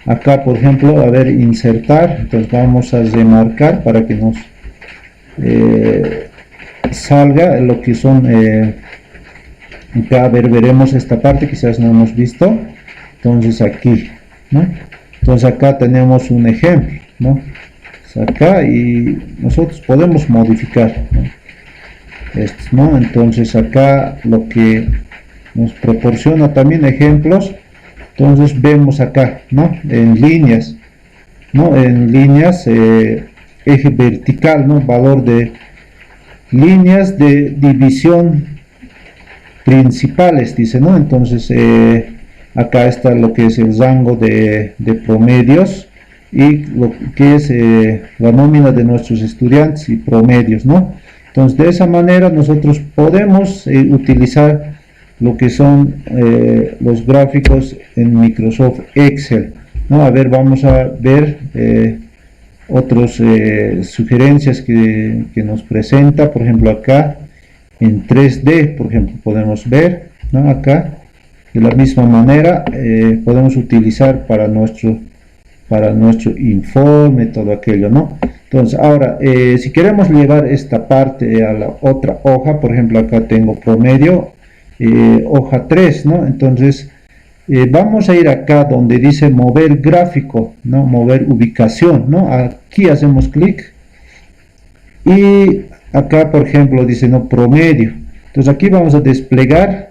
Acá, por ejemplo, a ver, insertar, entonces vamos a remarcar para que nos salga lo que son, acá, a ver, veremos esta parte, quizás no hemos visto, entonces aquí, ¿no? Entonces acá tenemos un ejemplo, ¿no? Acá y nosotros podemos modificar, ¿no? ¿no? Entonces acá lo que nos proporciona también ejemplos, entonces vemos acá, ¿no? En líneas, ¿no? En líneas, eje vertical, ¿no? Valor de líneas de división principales, dice, ¿no? Entonces acá está lo que es el rango de promedios y lo que es la nómina de nuestros estudiantes y promedios, ¿no? Entonces, de esa manera nosotros podemos utilizar lo que son los gráficos en Microsoft Excel, ¿no? A ver, vamos a ver otras sugerencias que nos presenta, por ejemplo, acá en 3D, por ejemplo, podemos ver, ¿no? Acá, de la misma manera, podemos utilizar para nuestro informe, todo aquello, ¿no? Entonces, ahora, si queremos llevar esta parte a la otra hoja, por ejemplo, acá tengo promedio, hoja 3, ¿no? Entonces, vamos a ir acá donde dice mover gráfico, ¿no? Mover ubicación, ¿no? Aquí hacemos clic y acá, por ejemplo, dice, ¿no? Promedio. Entonces, aquí vamos a desplegar,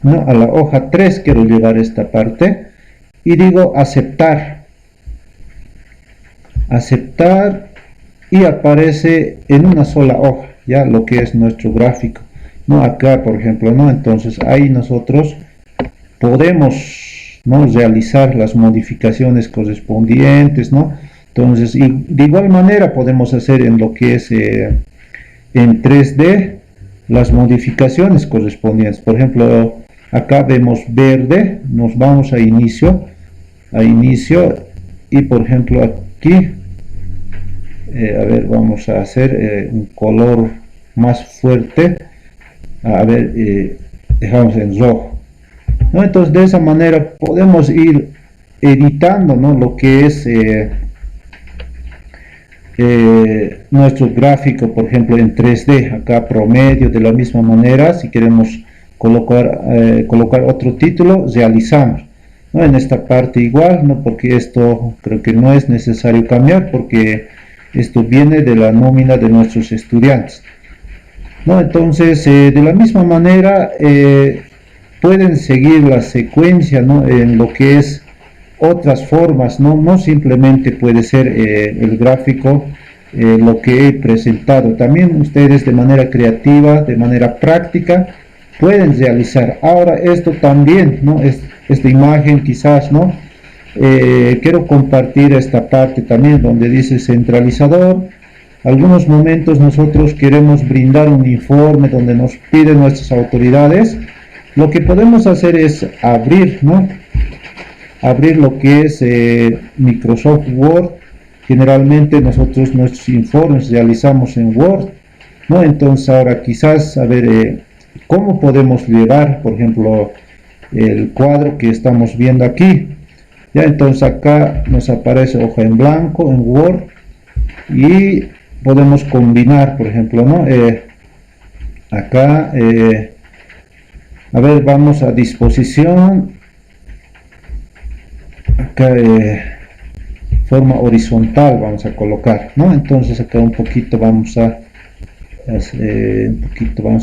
¿no? A la hoja 3 quiero llevar esta parte y digo aceptar y aparece en una sola hoja ya lo que es nuestro gráfico, ¿no? Acá, por ejemplo, ¿no? Entonces ahí nosotros podemos, ¿no? Realizar las modificaciones correspondientes, ¿no? Entonces, y de igual manera podemos hacer en lo que es en 3D las modificaciones correspondientes. Por ejemplo, acá vemos verde, nos vamos a inicio y por ejemplo aquí a ver, vamos a hacer un color más fuerte, a ver, dejamos en rojo, ¿no? Entonces de esa manera podemos ir editando, ¿no? Lo que es nuestro gráfico, por ejemplo, en 3D, acá promedio, de la misma manera, si queremos colocar otro título, realizamos, ¿no? En esta parte igual, ¿no? Porque esto creo que no es necesario cambiar, porque esto viene de la nómina de nuestros estudiantes, ¿no? Entonces, de la misma manera, pueden seguir la secuencia, ¿no? En lo que es otras formas, no simplemente puede ser el gráfico, lo que he presentado. También ustedes de manera creativa, de manera práctica, pueden realizar. Ahora esto también, ¿no? Esta imagen quizás, ¿no? Quiero compartir esta parte también donde dice centralizador. Algunos momentos nosotros queremos brindar un informe donde nos piden nuestras autoridades. Lo que podemos hacer es abrir, ¿no? Abrir lo que es Microsoft Word. Generalmente nosotros nuestros informes realizamos en Word, ¿no? Entonces ahora quizás a ver cómo podemos llevar, por ejemplo, el cuadro que estamos viendo aquí. Ya, entonces acá nos aparece hoja en blanco en Word y podemos combinar, por ejemplo, ¿no? Acá, a ver, vamos a disposición. Acá forma horizontal vamos a colocar, ¿no? Entonces acá un poquito vamos a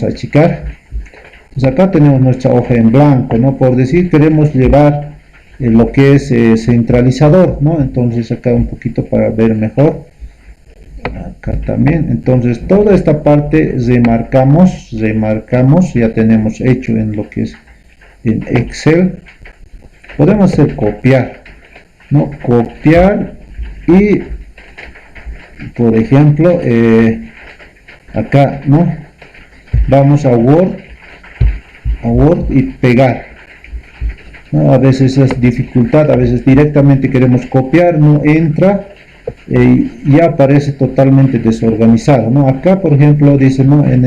achicar. Entonces acá tenemos nuestra hoja en blanco, ¿no? Por decir, queremos llevar lo que es centralizador, ¿no? Entonces acá un poquito para ver mejor. Acá también. Entonces toda esta parte remarcamos, ya tenemos hecho en lo que es en Excel. Podemos hacer copiar, ¿no? Copiar y, por ejemplo, acá, ¿no? Vamos a Word y pegar, ¿no? A veces es dificultad, a veces directamente queremos copiar, no entra, ya aparece totalmente desorganizado, ¿no? Acá, por ejemplo, dice, ¿no? En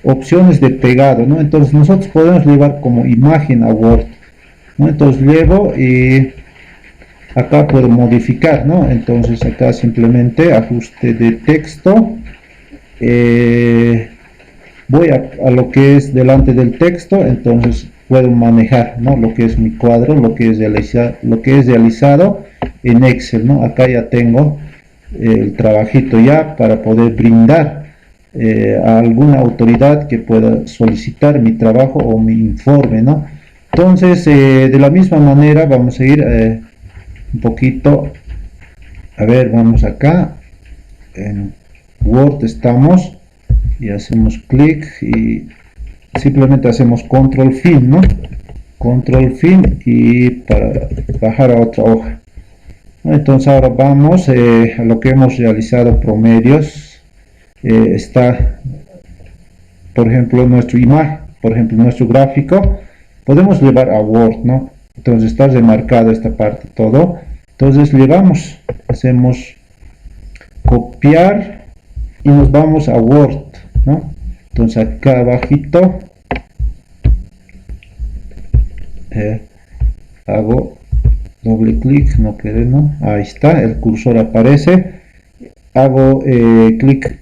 opciones de pegado, ¿no? Entonces nosotros podemos llevar como imagen a Word, ¿no? Entonces llevo y acá puedo modificar, ¿no? Entonces acá simplemente ajuste de texto, voy a lo que es delante del texto, entonces puedo manejar, ¿no? Lo que es mi cuadro, lo que es realizado en Excel, ¿no? Acá ya tengo el trabajito ya para poder brindar a alguna autoridad que pueda solicitar mi trabajo o mi informe, ¿no? Entonces, de la misma manera vamos a ir un poquito, a ver, vamos acá, en Word estamos, y hacemos clic y simplemente hacemos control fin, ¿no? Control fin y para bajar a otra hoja, ¿no? Entonces ahora vamos a lo que hemos realizado promedios. Está, por ejemplo, nuestra imagen, por ejemplo, nuestro gráfico, podemos llevar a Word, ¿no? Entonces está remarcado esta parte todo. Entonces le vamos, hacemos copiar y nos vamos a Word, ¿no? Entonces acá abajito hago doble clic, no quede, ¿no? Ahí está, el cursor aparece, hago clic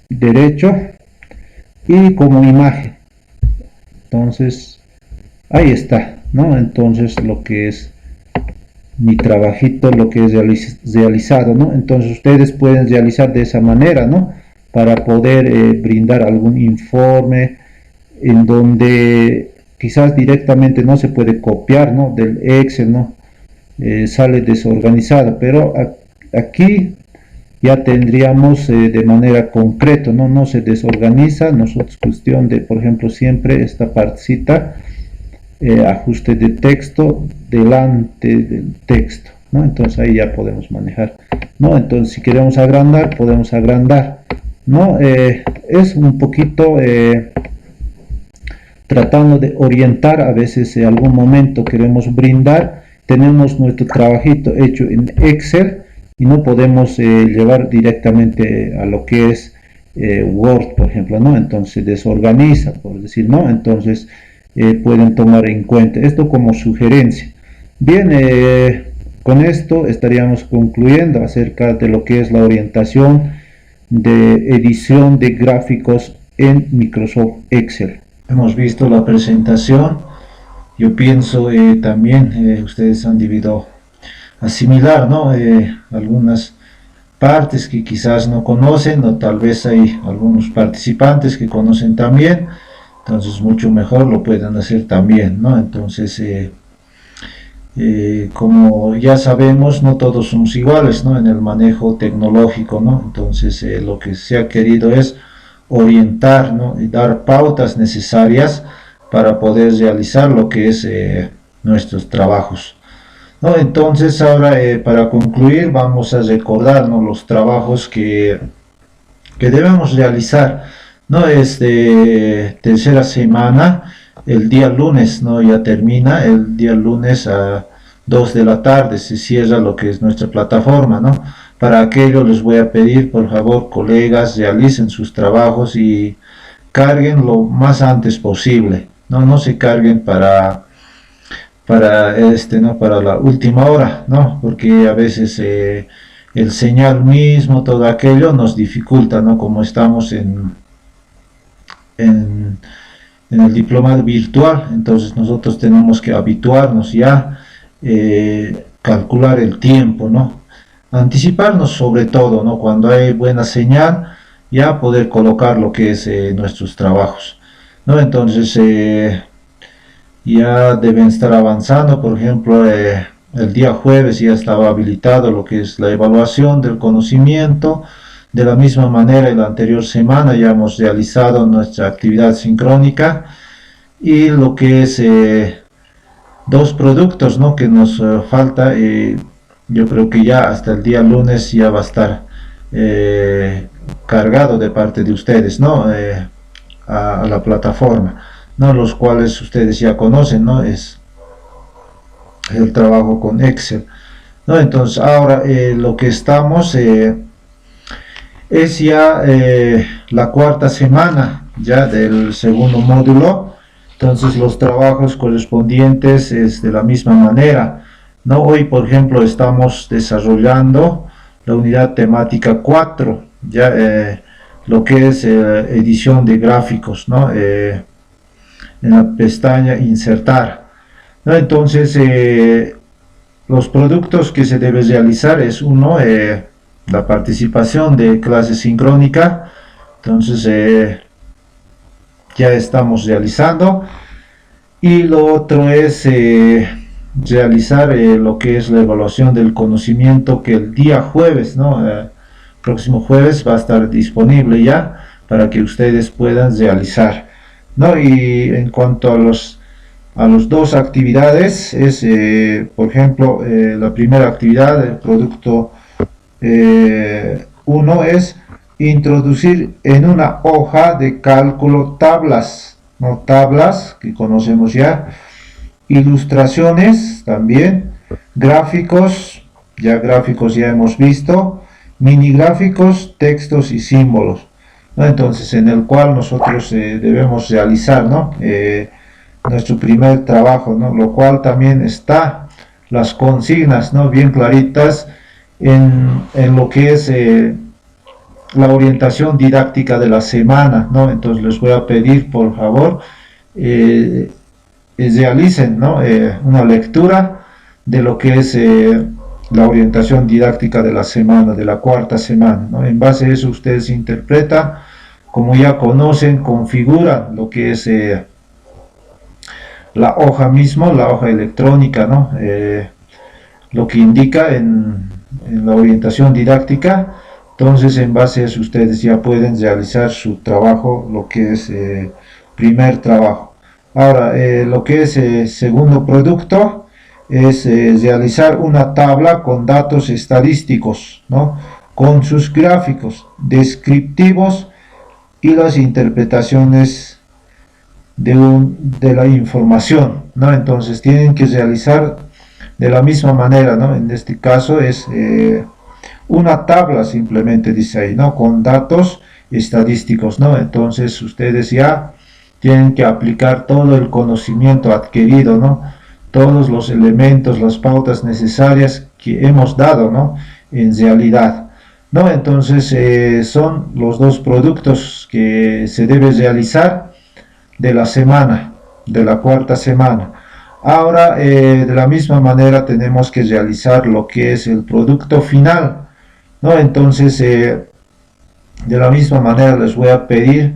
derecho y como imagen, entonces ahí está, ¿no? Entonces lo que es mi trabajito, lo que es realizado, ¿no? Entonces ustedes pueden realizar de esa manera, ¿no? Para poder brindar algún informe en donde quizás directamente no se puede copiar, ¿no? Del Excel, ¿no? Sale desorganizado, pero aquí ya tendríamos de manera concreta, ¿no? No se desorganiza. Nosotros cuestión de, por ejemplo, siempre esta partecita, ajuste de texto delante del texto, ¿no? Entonces ahí ya podemos manejar, ¿no? Entonces si queremos agrandar, podemos agrandar, ¿no? Es un poquito tratando de orientar. A veces en algún momento queremos brindar, tenemos nuestro trabajito hecho en Excel y no podemos llevar directamente a lo que es Word, por ejemplo, ¿no? Entonces se desorganiza, por decir, ¿no? Entonces pueden tomar en cuenta esto como sugerencia. Bien, con esto estaríamos concluyendo acerca de lo que es la orientación de edición de gráficos en Microsoft Excel. Hemos visto la presentación. Yo pienso también ustedes han debido asimilar, ¿no? Algunas partes que quizás no conocen, o tal vez hay algunos participantes que conocen también, entonces mucho mejor lo pueden hacer también, ¿no? Entonces como ya sabemos, no todos somos iguales, ¿no? En el manejo tecnológico, ¿no? Entonces lo que se ha querido es orientar, ¿no? Y dar pautas necesarias para poder realizar lo que es nuestros trabajos, ¿no? Entonces ahora para concluir vamos a recordarnos los trabajos que debemos realizar, ¿no? Tercera semana, el día lunes, ¿no? Ya termina, el día lunes a 2 de la tarde se cierra lo que es nuestra plataforma, ¿no? Para aquello les voy a pedir, por favor, colegas, realicen sus trabajos y carguen lo más antes posible, no se carguen para no para la última hora, no, porque a veces el señal mismo, todo aquello nos dificulta, no, como estamos en el diplomado virtual, entonces nosotros tenemos que habituarnos ya, calcular el tiempo, no, anticiparnos sobre todo, no, cuando hay buena señal, ya poder colocar lo que es nuestros trabajos, no, entonces ya deben estar avanzando. Por ejemplo, el día jueves ya estaba habilitado lo que es la evaluación del conocimiento. De la misma manera, en la anterior semana ya hemos realizado nuestra actividad sincrónica y lo que es dos productos, ¿no? Que nos falta. Yo creo que ya hasta el día lunes ya va a estar cargado de parte de ustedes, ¿no? A la plataforma, ¿no? Los cuales ustedes ya conocen, ¿no? Es el trabajo con Excel, ¿no? Entonces ahora lo que estamos es ya la cuarta semana ya del segundo módulo, entonces los trabajos correspondientes es de la misma manera, ¿no? Hoy por ejemplo estamos desarrollando la unidad temática 4, ya lo que es edición de gráficos, ¿no? En la pestaña insertar, ¿no? Entonces los productos que se debe realizar es uno, la participación de clase sincrónica, entonces ya estamos realizando, y lo otro es realizar lo que es la evaluación del conocimiento, que el día jueves, ¿no? Próximo jueves va a estar disponible ya para que ustedes puedan realizar, ¿no? Y en cuanto a los dos actividades es por ejemplo la primera actividad, el producto 1 es introducir en una hoja de cálculo tablas, ¿no? Tablas que conocemos ya, ilustraciones también, gráficos ya hemos visto, mini gráficos, textos y símbolos, ¿no? Entonces en el cual nosotros debemos realizar, ¿no? Nuestro primer trabajo, ¿no? Lo cual también está las consignas, ¿no? Bien claritas en lo que es la orientación didáctica de la semana, ¿no? Entonces les voy a pedir por favor realicen, ¿no? Una lectura de lo que es la orientación didáctica de la semana, de la cuarta semana, ¿no? En base a eso ustedes interpretan, como ya conocen, configuran lo que es la hoja mismo, la hoja electrónica, ¿no? Lo que indica en la orientación didáctica. Entonces en base a eso ustedes ya pueden realizar su trabajo, lo que es primer trabajo. Ahora lo que es segundo producto es realizar una tabla con datos estadísticos, ¿no? Con sus gráficos descriptivos y las interpretaciones de la información, ¿no? Entonces tienen que realizar de la misma manera, ¿no? En este caso es una tabla, simplemente dice ahí, ¿no? Con datos estadísticos, ¿no? Entonces ustedes ya tienen que aplicar todo el conocimiento adquirido, ¿no? Todos los elementos, las pautas necesarias que hemos dado, ¿no? En realidad, ¿no? Entonces son los dos productos que se debe realizar de la semana, de la cuarta semana. Ahora, de la misma manera tenemos que realizar lo que es el producto final, ¿no? Entonces, de la misma manera les voy a pedir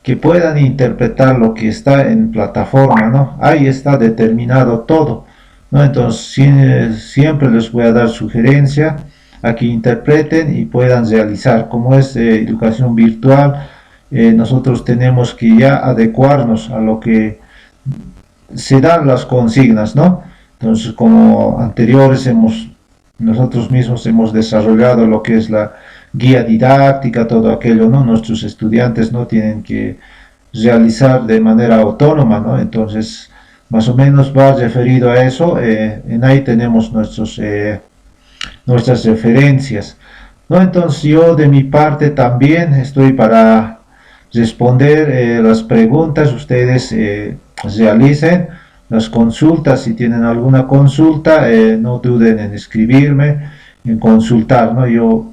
que puedan interpretar lo que está en plataforma, ¿no? Ahí está determinado todo, ¿no? Entonces, siempre les voy a dar sugerencia a que interpreten y puedan realizar. Como es educación virtual, nosotros tenemos que ya adecuarnos a lo que se dan las consignas, ¿no? Entonces, como anteriores nosotros mismos hemos desarrollado lo que es la guía didáctica, todo aquello, ¿no? Nuestros estudiantes no tienen que realizar de manera autónoma, ¿no? Entonces, más o menos va referido a eso. En ahí tenemos nuestras referencias, ¿no? Entonces, yo de mi parte también estoy para responder las preguntas. Ustedes realicen las consultas. Si tienen alguna consulta, no duden en escribirme, en consultar, ¿no? Yo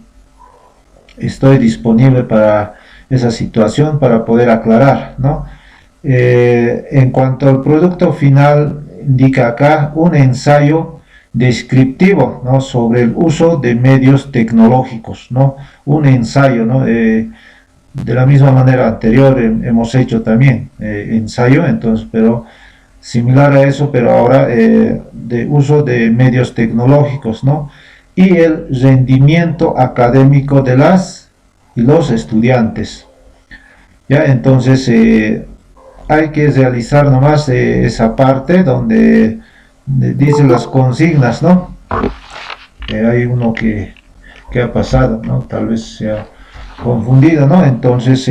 estoy disponible para esa situación, para poder aclarar, ¿no? En cuanto al producto final, indica acá un ensayo descriptivo, ¿no? Sobre el uso de medios tecnológicos, ¿no? Un ensayo, ¿no? De la misma manera anterior hemos hecho también ensayo, entonces, pero similar a eso, pero ahora de uso de medios tecnológicos, ¿no? Y el rendimiento académico de las y los estudiantes. Ya, entonces hay que realizar nomás esa parte donde dice las consignas, ¿no? Hay uno que ha pasado, ¿no? Tal vez sea confundido, ¿no? Entonces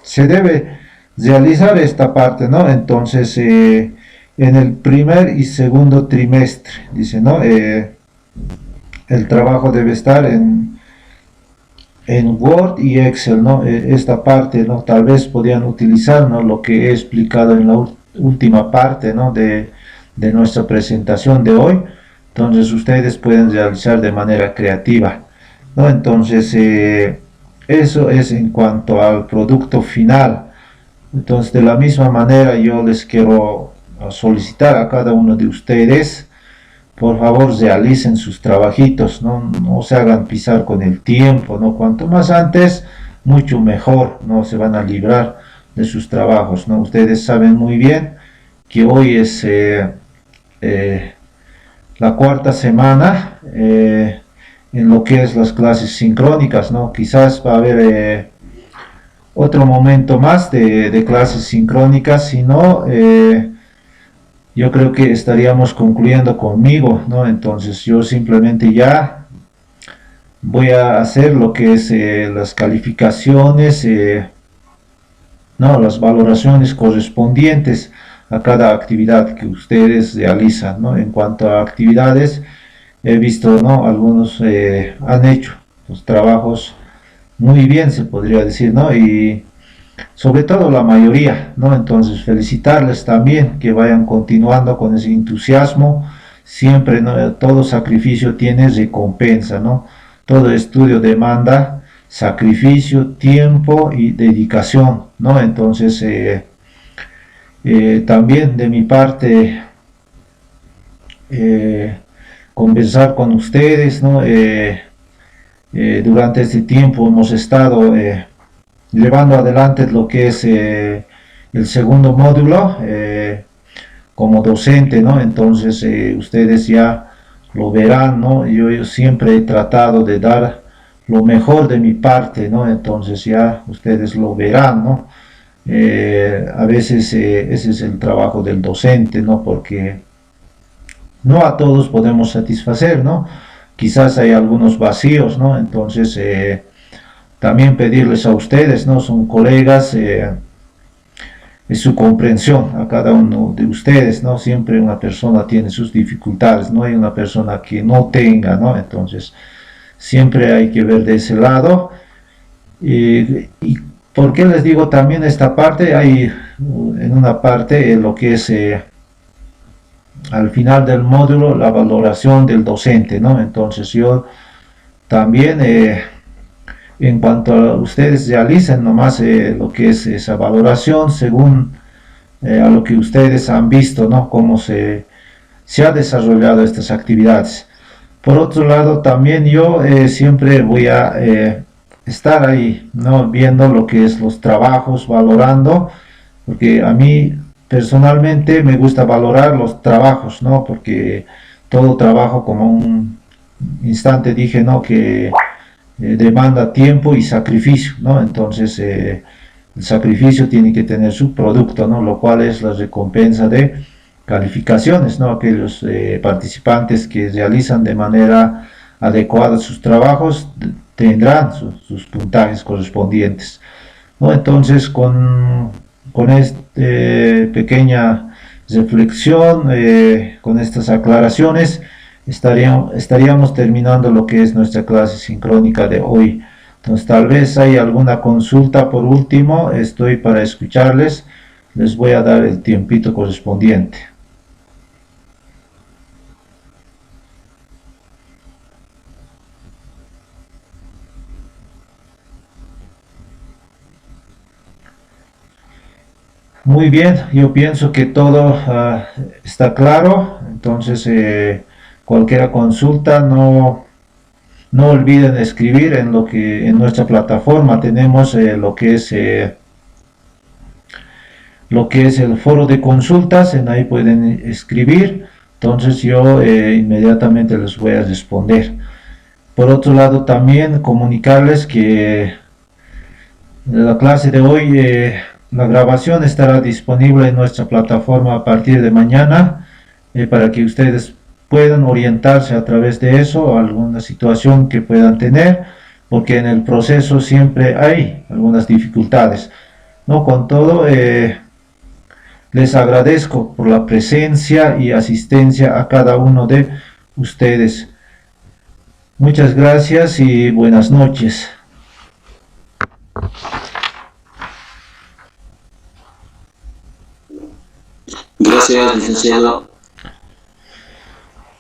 se debe realizar esta parte, ¿no? Entonces en el primer y segundo trimestre, dice, ¿no? El trabajo debe estar en Word y Excel, ¿no? Esta parte, ¿no? Tal vez podrían utilizar, ¿no? Lo que he explicado en la última parte, ¿no? De nuestra presentación de hoy. Entonces ustedes pueden realizar de manera creativa, ¿no? Entonces eso es en cuanto al producto final. Entonces, de la misma manera, yo les quiero solicitar a cada uno de ustedes, por favor, realicen sus trabajitos, no se hagan pisar con el tiempo, ¿no? Cuanto más antes, mucho mejor, no se van a librar de sus trabajos, ¿no? Ustedes saben muy bien que hoy es la cuarta semana en lo que es las clases sincrónicas, ¿no? Quizás va a haber otro momento más de clases sincrónicas, si no, yo creo que estaríamos concluyendo conmigo, ¿no? Entonces yo simplemente ya voy a hacer lo que es las calificaciones, no, las valoraciones correspondientes a cada actividad que ustedes realizan, ¿no? En cuanto a actividades, he visto, ¿no? Algunos han hecho los trabajos muy bien, se podría decir, ¿no? Y sobre todo la mayoría, ¿no? Entonces felicitarles también, que vayan continuando con ese entusiasmo. Siempre, ¿no? Todo sacrificio tiene recompensa, ¿no? Todo estudio demanda sacrificio, tiempo y dedicación, ¿no? Entonces también de mi parte conversar con ustedes, ¿no? Durante este tiempo hemos estado llevando adelante lo que es el segundo módulo como docente, ¿no? Entonces ustedes ya lo verán, ¿no? Yo siempre he tratado de dar lo mejor de mi parte, ¿no? Entonces ya ustedes lo verán, ¿no? A veces ese es el trabajo del docente, ¿no? Porque no a todos podemos satisfacer, ¿no? Quizás hay algunos vacíos, ¿no? Entonces también pedirles a ustedes, ¿no? Son colegas, es su comprensión a cada uno de ustedes, ¿no? Siempre una persona tiene sus dificultades, no hay una persona que no tenga, ¿no? Entonces siempre hay que ver de ese lado. Y ¿por qué les digo también esta parte? Hay en una parte lo que es al final del módulo la valoración del docente, ¿no? Entonces yo también, en cuanto a ustedes realicen nomás lo que es esa valoración según a lo que ustedes han visto, ¿no? Cómo se ha desarrollado estas actividades. Por otro lado, también yo siempre voy a estar ahí, ¿no? Viendo lo que es los trabajos, valorando, porque a mí personalmente me gusta valorar los trabajos, ¿no? Porque todo trabajo, como un instante dije, ¿no? Que demanda tiempo y sacrificio, ¿no? Entonces, el sacrificio tiene que tener su producto, ¿no? Lo cual es la recompensa de calificaciones, ¿no? Aquellos participantes que realizan de manera adecuada sus trabajos tendrán sus puntajes correspondientes, ¿no? Entonces, con esta pequeña reflexión, con estas aclaraciones, estaríamos terminando lo que es nuestra clase sincrónica de hoy. Entonces, tal vez hay alguna consulta por último, estoy para escucharles, les voy a dar el tiempito correspondiente. Muy bien, yo pienso que todo está claro, entonces cualquier consulta no olviden escribir en lo que en nuestra plataforma tenemos lo que es el foro de consultas, en ahí pueden escribir, entonces yo inmediatamente les voy a responder. Por otro lado, también comunicarles que la clase de hoy, la grabación estará disponible en nuestra plataforma a partir de mañana, para que ustedes puedan orientarse a través de eso, alguna situación que puedan tener, porque en el proceso siempre hay algunas dificultades, ¿no? Con todo, les agradezco por la presencia y asistencia a cada uno de ustedes. Muchas gracias y buenas noches. Gracias, licenciado.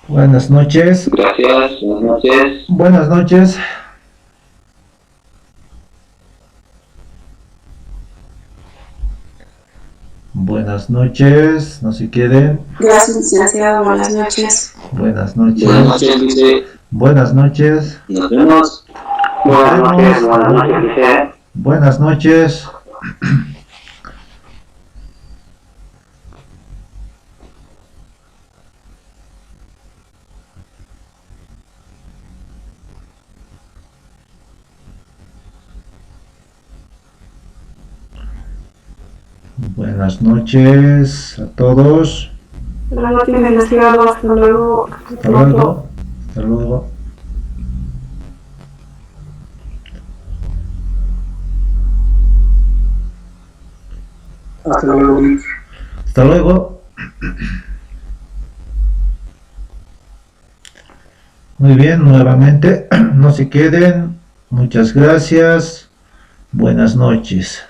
Buenas noches. Gracias, buenas noches. Buenas noches. Buenas noches, no se queden. Gracias, licenciado. Buenas noches. Buenas noches. Buenas noches, lice. Buenas noches. Nos vemos. Buenas noches, lice. Buenas noches. Buenas noches a todos. Buenas noches, licenciado. Hasta luego. Hasta luego. Hasta luego. Hasta luego. Hasta luego. Muy bien, nuevamente, no se queden. Muchas gracias. Buenas noches.